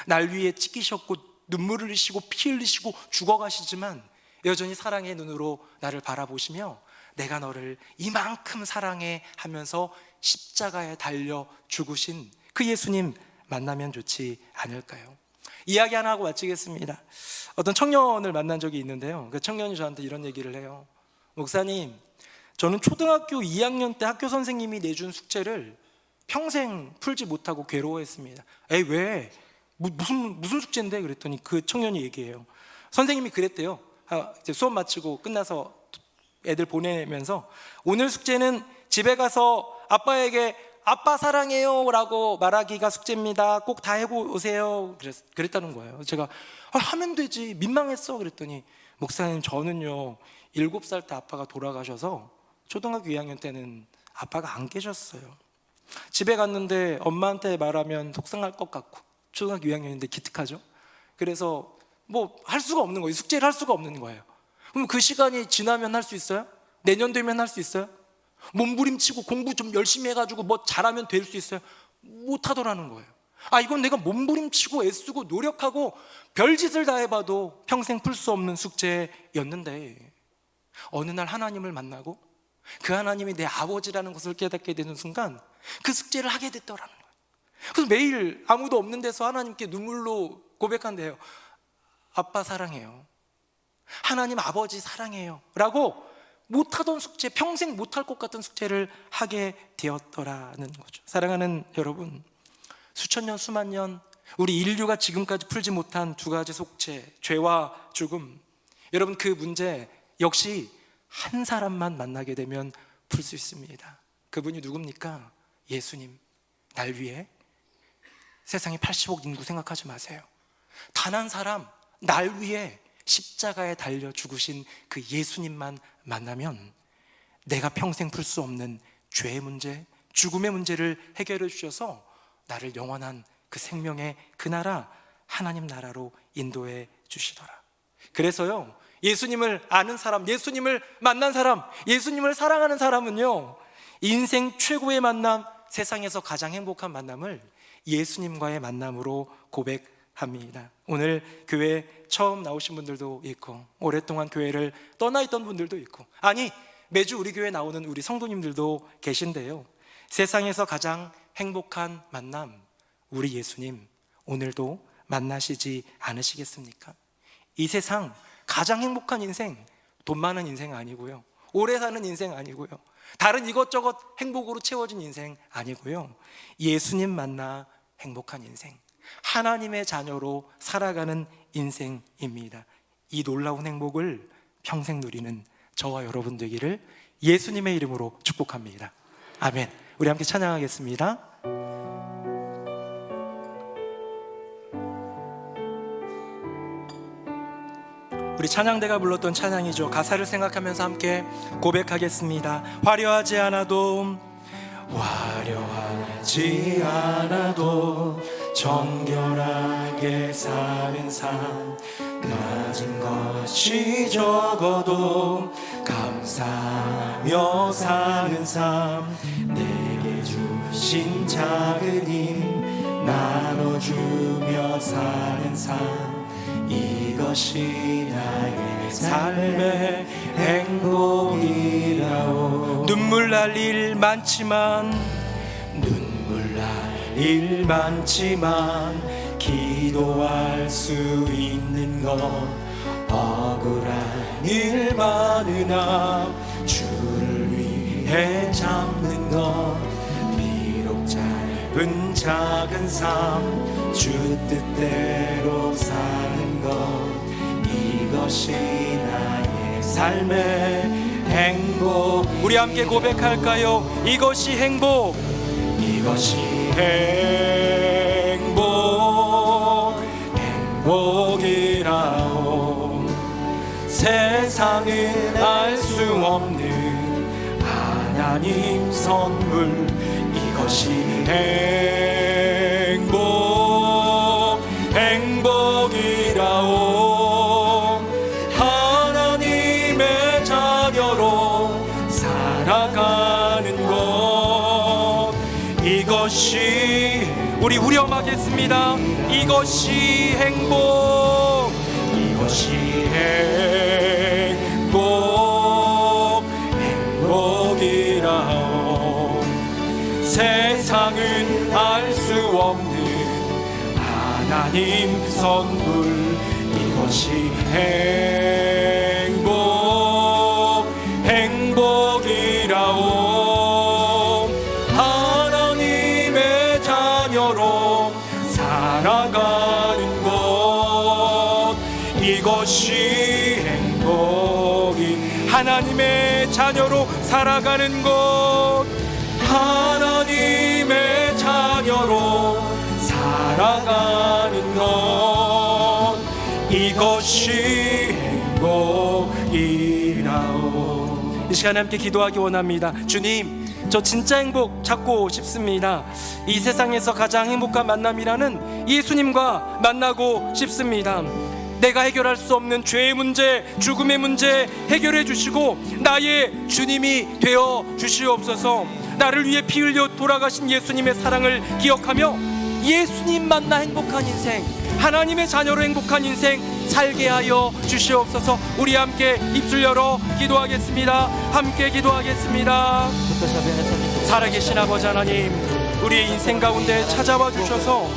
날 위해 찢기셨고 눈물을 흘리시고 피 흘리시고 죽어가시지만 여전히 사랑의 눈으로 나를 바라보시며 내가 너를 이만큼 사랑해 하면서 십자가에 달려 죽으신 그 예수님 만나면 좋지 않을까요? 이야기 하나 하고 마치겠습니다. 어떤 청년을 만난 적이 있는데요, 그 청년이 저한테 이런 얘기를 해요. 목사님, 저는 초등학교 2학년 때 학교 선생님이 내준 숙제를 평생 풀지 못하고 괴로워했습니다. 에이, 왜? 무슨 숙제인데? 그랬더니 그 청년이 얘기해요. 선생님이 그랬대요. 이제 수업 마치고 끝나서 애들 보내면서 오늘 숙제는 집에 가서 아빠에게 아빠 사랑해요 라고 말하기가 숙제입니다. 꼭 다 해고 오세요. 그랬다는 거예요. 제가 하면 되지, 민망했어. 그랬더니 목사님, 저는요 7살 때 아빠가 돌아가셔서 초등학교 2학년 때는 아빠가 안 계셨어요. 집에 갔는데 엄마한테 말하면 속상할 것 같고, 초등학교 2학년인데 기특하죠. 그래서 뭐 할 수가 없는 거예요. 숙제를 할 수가 없는 거예요. 그럼 그 시간이 지나면 할 수 있어요? 내년 되면 할 수 있어요? 몸부림치고 공부 좀 열심히 해가지고 뭐 잘하면 될 수 있어요? 못 하더라는 거예요. 이건 내가 몸부림치고 애쓰고 노력하고 별짓을 다 해봐도 평생 풀 수 없는 숙제였는데, 어느 날 하나님을 만나고 그 하나님이 내 아버지라는 것을 깨닫게 되는 순간 그 숙제를 하게 됐더라는 거예요. 그래서 매일 아무도 없는 데서 하나님께 눈물로 고백한대요. 아빠 사랑해요. 하나님 아버지 사랑해요 라고 못하던 숙제, 평생 못할 것 같은 숙제를 하게 되었더라는 거죠. 사랑하는 여러분, 수천 년 수만 년 우리 인류가 지금까지 풀지 못한 두 가지 속죄, 죄와 죽음, 여러분 그 문제 역시 한 사람만 만나게 되면 풀 수 있습니다. 그분이 누굽니까? 예수님. 날 위해 세상에 80억 인구 생각하지 마세요. 단 한 사람, 날 위해 십자가에 달려 죽으신 그 예수님만 만나면 내가 평생 풀 수 없는 죄의 문제, 죽음의 문제를 해결해 주셔서 나를 영원한 그 생명의 그 나라, 하나님 나라로 인도해 주시더라. 그래서요, 예수님을 아는 사람, 예수님을 만난 사람, 예수님을 사랑하는 사람은요, 인생 최고의 만남, 세상에서 가장 행복한 만남을 예수님과의 만남으로 고백합니다. 오늘 교회 처음 나오신 분들도 있고, 오랫동안 교회를 떠나 있던 분들도 있고, 아니 매주 우리 교회 나오는 우리 성도님들도 계신데요, 세상에서 가장 행복한 만남, 우리 예수님 오늘도 만나시지 않으시겠습니까? 이 세상 가장 행복한 인생, 돈 많은 인생 아니고요, 오래 사는 인생 아니고요, 다른 이것저것 행복으로 채워진 인생 아니고요, 예수님 만나 행복한 인생, 하나님의 자녀로 살아가는 인생입니다. 이 놀라운 행복을 평생 누리는 저와 여러분 되기를 예수님의 이름으로 축복합니다. 아멘. 우리 함께 찬양하겠습니다. 우리 찬양대가 불렀던 찬양이죠. 가사를 생각하면서 함께 고백하겠습니다. 화려하지 않아도 정결하게 사는 삶, 가진 것이 적어도 감사하며 사는 삶, 내게 주신 작은 힘 나눠주며 사는 삶, 이것이 나의 삶의 행복이라오. 눈물 날 일 많지만 기도할 수 있는 것, 억울한 일 많으나 주를 위해 참는 것, 비록 짧은 작은 삶 주 뜻대로 사는 것, 이것이 나의 삶의 행복. 우리 함께 고백할까요? 이것이 행복, 이것이 행복이라오. 세상은 알 수 없는 하나님 선물, 이것이 행복이라오. 하나님의 자녀로 살아가는 것, 이것이, 우리 후렴하겠습니다. 이것이 행복이라오. 세상은 알 수 없는 하나님 선물, 이것이 행복이라오. 하나님의 자녀로 살아가는 것, 이것이 행복이. 하나님의 자녀로 살아가는 것, 하나님의 자녀로 살아가는 것, 이것이 행복이라오. 이 시간에 함께 기도하기 원합니다. 주님, 저 진짜 행복 찾고 싶습니다. 이 세상에서 가장 행복한 만남이라는 예수님과 만나고 싶습니다. 내가 해결할 수 없는 죄의 문제, 죽음의 문제 해결해 주시고 나의 주님이 되어 주시옵소서. 나를 위해 피 흘려 돌아가신 예수님의 사랑을 기억하며 예수님 만나 행복한 인생, 하나님의 자녀로 행복한 인생 살게 하여 주시옵소서. 우리 함께 입술 열어 기도하겠습니다. 함께 기도하겠습니다. 살아계신 아버지 하나님, 우리의 인생 가운데 찾아와 주셔서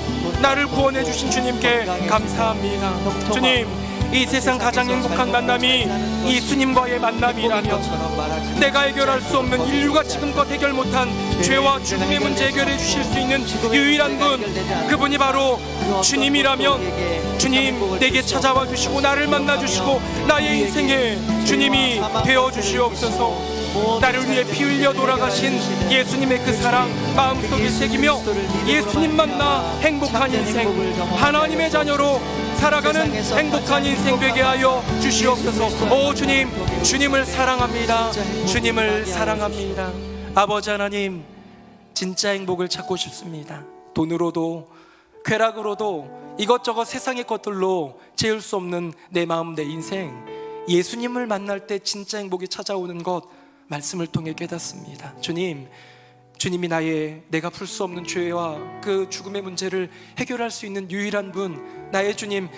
나를 구원해 주신 주님께 감사합니다. 주님, 이 세상 가장 행복한 만남이 예수님과의 만남이라면 내가 해결할 수 없는, 인류가 지금껏 해결 못한 죄와 죽음의 문제 해결해 주실 수 있는 유일한 분, 그분이 바로 주님이라면 주님, 내게 찾아와 주시고 나를 만나 주시고 나의 인생에 주님이 되어 주시옵소서. 나를 위해 피 흘려 돌아가신 예수님의 그 사랑 마음속에 새기며 예수님 만나 행복한 인생, 하나님의 자녀로 살아가는 행복한 인생 되게 하여 주시옵소서. 오 주님, 주님을 사랑합니다. 주님을 사랑합니다. 아버지 하나님, 진짜 행복을 찾고 싶습니다. 돈으로도 쾌락으로도 이것저것 세상의 것들로 채울 수 없는 내 마음, 내 인생, 예수님을 만날 때 진짜 행복이 찾아오는 것 말씀을 통해 깨닫습니다. 주님, 주님이 내가 풀 수 없는 죄와 그 죽음의 문제를 해결할 수 있는 유일한 분, 나의 주님,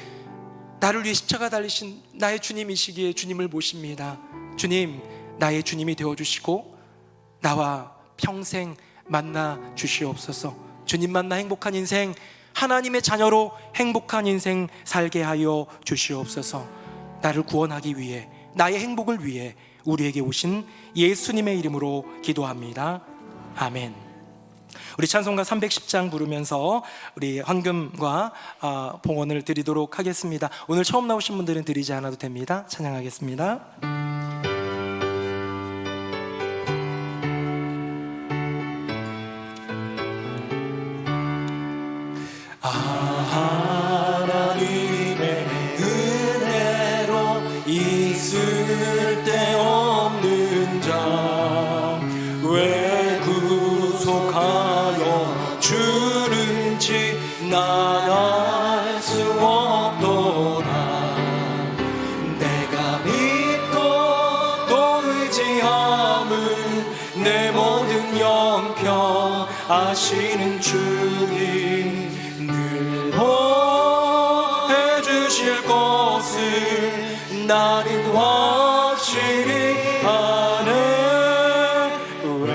나를 위해 십자가 달리신 나의 주님이시기에 주님을 모십니다. 주님, 나의 주님이 되어주시고 나와 평생 만나 주시옵소서. 주님 만나 행복한 인생, 하나님의 자녀로 행복한 인생 살게 하여 주시옵소서. 나를 구원하기 위해, 나의 행복을 위해 우리에게 오신 예수님의 이름으로 기도합니다. 아멘. 우리 찬송가 310장 부르면서 우리 헌금과 봉헌을 드리도록 하겠습니다. 오늘 처음 나오신 분들은 드리지 않아도 됩니다. 찬양하겠습니다. 하나님의 은혜로 있을 때 없는 자 왜 구속하여 주는지 난 알 수 없도다. 내가 믿고 또 의지함은 내 모든 영평 아시는 주님 늘 보해 주실 것을 나는 확실히 아네. 왜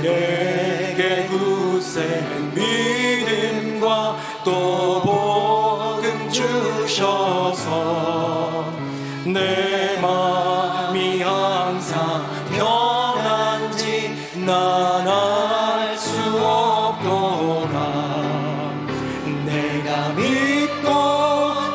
내게 굳센 믿음과 또 복음 주셔서 내 마음이 항상 편한지 난 알 수 없도다. 내가 믿고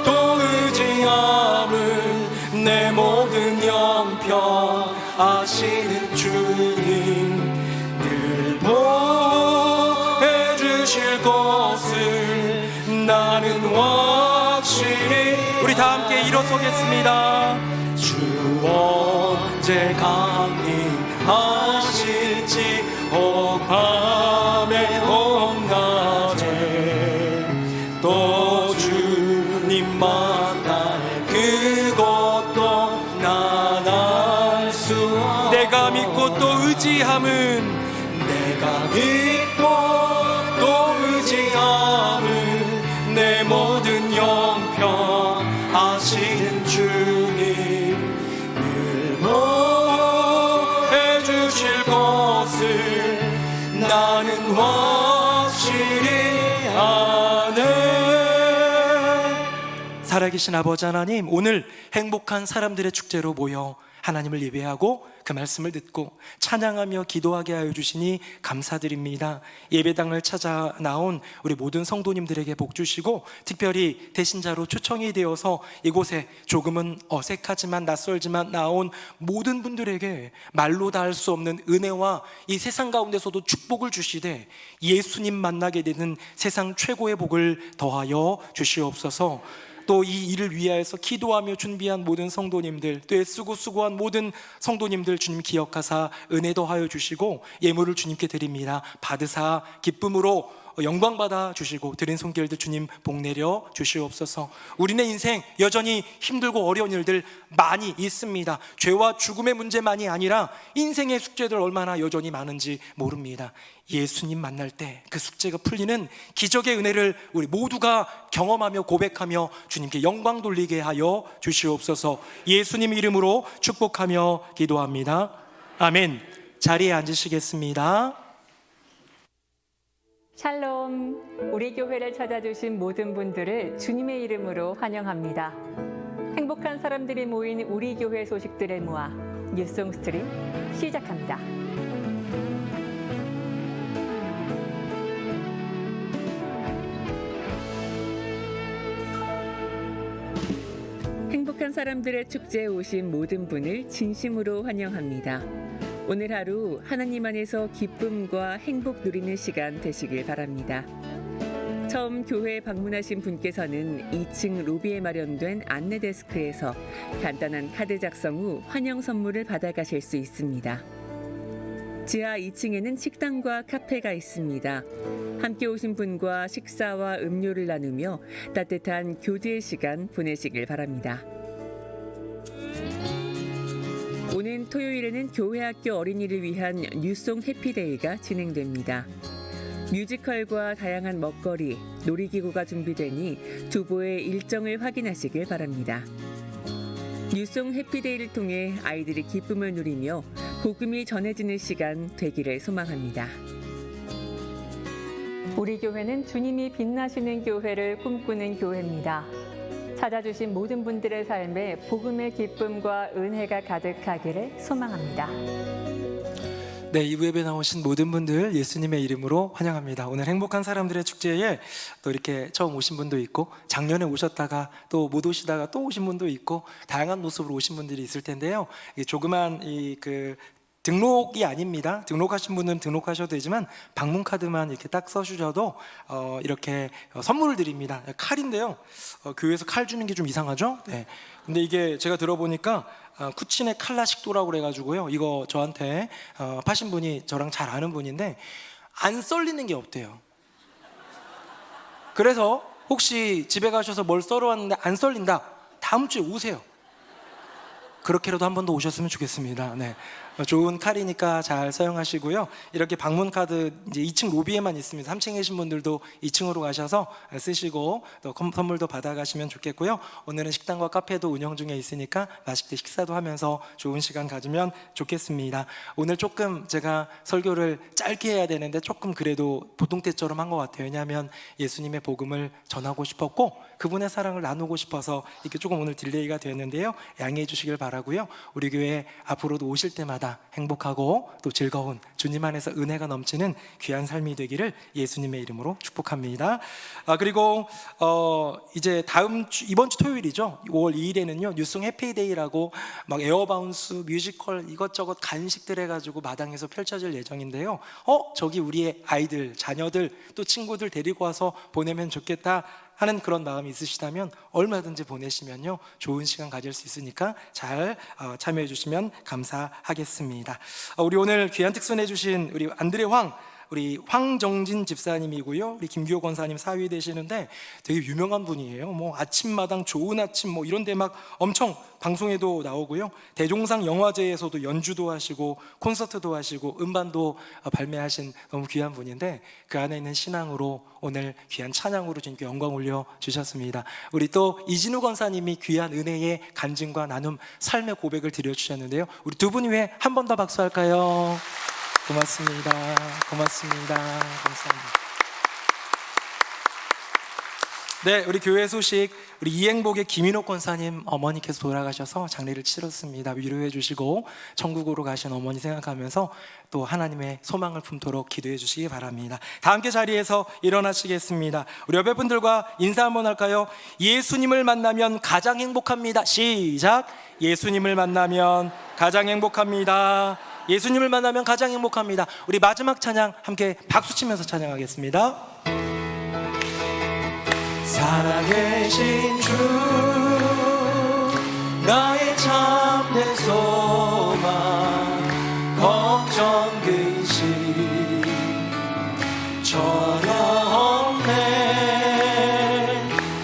또 의지함은 내 모든 영평 아시는 주님 늘 보해 주실 것을 나는 확실히. 우리 다 함께 일어서겠습니다. 주 언제 강림하실지 밤에 밤낮에 또 주님 만날 그것도 난 알 수 없다. 내가 믿고 또 의지함은 내가 믿고 또 의지함은 내 모든 영평 아시는 주님 늘 보해 주실 것을 나는 확실히 아네. 살아계신 아버지 하나님, 오늘 행복한 사람들의 축제로 모여 하나님을 예배하고 그 말씀을 듣고 찬양하며 기도하게 하여 주시니 감사드립니다. 예배당을 찾아 나온 우리 모든 성도님들에게 복 주시고, 특별히 대신자로 초청이 되어서 이곳에 조금은 어색하지만 낯설지만 나온 모든 분들에게 말로 다 할 수 없는 은혜와 이 세상 가운데서도 축복을 주시되 예수님 만나게 되는 세상 최고의 복을 더하여 주시옵소서. 또 이 일을 위하여서 기도하며 준비한 모든 성도님들, 또 애쓰고 수고한 모든 성도님들 주님 기억하사 은혜 더하여 주시고 예물을 주님께 드립니다. 받으사 기쁨으로 영광 받아 주시고 드린 손길들 주님 복 내려 주시옵소서. 우리네 인생 여전히 힘들고 어려운 일들 많이 있습니다. 죄와 죽음의 문제만이 아니라 인생의 숙제들 얼마나 여전히 많은지 모릅니다. 예수님 만날 때 그 숙제가 풀리는 기적의 은혜를 우리 모두가 경험하며 고백하며 주님께 영광 돌리게 하여 주시옵소서. 예수님 이름으로 축복하며 기도합니다. 아멘. 자리에 앉으시겠습니다. 샬롬, 우리 교회를 찾아주신 모든 분들을 주님의 이름으로 환영합니다. 행복한 사람들이 모인 우리 교회 소식들을 모아 뉴송스트림 시작합니다. 행복한 사람들의 축제에 오신 모든 분을 진심으로 환영합니다. 오늘 하루 하나님 안에서 기쁨과 행복 누리는 시간 되시길 바랍니다. 처음 교회에 방문하신 분께서는 2층 로비에 마련된 안내 데스크에서 간단한 카드 작성 후 환영 선물을 받아가실 수 있습니다. 지하 2층에는 식당과 카페가 있습니다. 함께 오신 분과 식사와 음료를 나누며 따뜻한 교제의 시간 보내시길 바랍니다. 오는 토요일에는 교회학교 어린이를 위한 뉴송 해피데이가 진행됩니다. 뮤지컬과 다양한 먹거리, 놀이기구가 준비되니 두보의 일정을 확인하시길 바랍니다. 뉴송 해피데이를 통해 아이들이 기쁨을 누리며 복음이 전해지는 시간 되기를 소망합니다. 우리 교회는 주님이 빛나시는 교회를 꿈꾸는 교회입니다. 찾아주신 모든 분들의 삶에 복음의 기쁨과 은혜가 가득하기를 소망합니다. 네, 2부 예배 나오신 모든 분들 예수님의 이름으로 환영합니다. 오늘 행복한 사람들의 축제에 또 이렇게 처음 오신 분도 있고, 작년에 오셨다가 또 못 오시다가 또 오신 분도 있고, 다양한 모습으로 오신 분들이 있을 텐데요. 이 조그만 등록이 아닙니다. 등록하신 분은 등록하셔도 되지만 방문 카드만 이렇게 딱 써주셔도 이렇게 선물을 드립니다. 칼인데요. 교회에서 칼 주는 게 좀 이상하죠? 네. 근데 이게 제가 들어보니까 쿠친의 칼라식도라고 그래가지고요. 이거 저한테 파신 분이 저랑 잘 아는 분인데 안 썰리는 게 없대요. 그래서 혹시 집에 가셔서 뭘 썰어 왔는데 안 썰린다, 다음 주에 오세요. 그렇게라도 한 번 더 오셨으면 좋겠습니다. 네. 좋은 칼이니까 잘 사용하시고요. 이렇게 방문 카드 이제 2층 로비에만 있습니다. 3층에 계신 분들도 2층으로 가셔서 쓰시고 또 선물도 받아가시면 좋겠고요. 오늘은 식당과 카페도 운영 중에 있으니까 맛있게 식사도 하면서 좋은 시간 가지면 좋겠습니다. 오늘 조금 제가 설교를 짧게 해야 되는데 조금 그래도 보통 때처럼 한 것 같아요. 왜냐하면 예수님의 복음을 전하고 싶었고 그분의 사랑을 나누고 싶어서 이렇게 조금 오늘 딜레이가 되었는데요. 양해해 주시길 바라고요. 우리 교회 앞으로도 오실 때마다 행복하고 또 즐거운 주님 안에서 은혜가 넘치는 귀한 삶이 되기를 예수님의 이름으로 축복합니다. 그리고 이제 이번 주 토요일이죠. 5월 2일에는요 뉴송 해피데이라고 막 에어바운스, 뮤지컬 이것저것 간식들 해가지고 마당에서 펼쳐질 예정인데요. 저기 우리의 아이들, 자녀들 또 친구들 데리고 와서 보내면 좋겠다 하는 그런 마음이 있으시다면 얼마든지 보내시면요 좋은 시간 가질 수 있으니까 잘 참여해 주시면 감사하겠습니다. 우리 오늘 귀한 특선해 주신 우리 우리 황정진 집사님이고요. 우리 김규호 권사님 사위 되시는데 되게 유명한 분이에요. 뭐 아침마당 좋은 아침 뭐 이런 데 막 엄청 방송에도 나오고요. 대종상 영화제에서도 연주도 하시고 콘서트도 하시고 음반도 발매하신 너무 귀한 분인데 그 안에 있는 신앙으로 오늘 귀한 찬양으로 주님께 영광 올려 주셨습니다. 우리 또 이진우 권사님이 귀한 은혜의 간증과 나눔, 삶의 고백을 드려주셨는데요. 우리 두 분 위해 한 번 더 박수할까요? 고맙습니다. 고맙습니다. 감사합니다. 네, 우리 교회 소식, 우리 이행복의 김인옥 권사님 어머니께서 돌아가셔서 장례를 치렀습니다. 위로해 주시고 천국으로 가신 어머니 생각하면서 또 하나님의 소망을 품도록 기도해 주시기 바랍니다. 다 함께 자리에서 일어나시겠습니다. 우리 옆에 분들과 인사 한번 할까요? 예수님을 만나면 가장 행복합니다. 시작. 예수님을 만나면 가장 행복합니다. 예수님을 만나면 가장 행복합니다. 우리 마지막 찬양 함께 박수 치면서 찬양하겠습니다. 살아계신 주 나의 참된 소망 걱정 근심 전혀 없네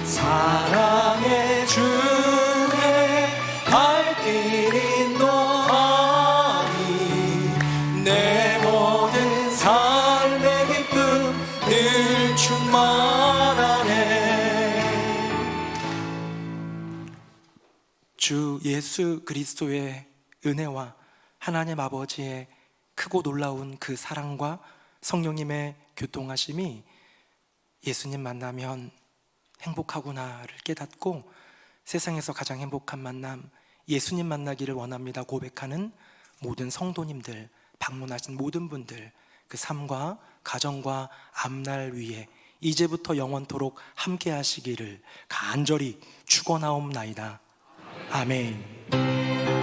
사랑의 주에 갈 길 인도하니 내 모든 삶의 기쁨 늘 충만하네 주 예수 그리스도의 은혜와 하나님 아버지의 크고 놀라운 그 사랑과 성령님의 교통하심이 예수님 만나면 행복하구나를 깨닫고 세상에서 가장 행복한 만남 예수님 만나기를 원합니다 고백하는 모든 성도님들, 방문하신 모든 분들 그 삶과 가정과 앞날 위에 이제부터 영원토록 함께 하시기를 간절히 축원하옵나이다. 아멘.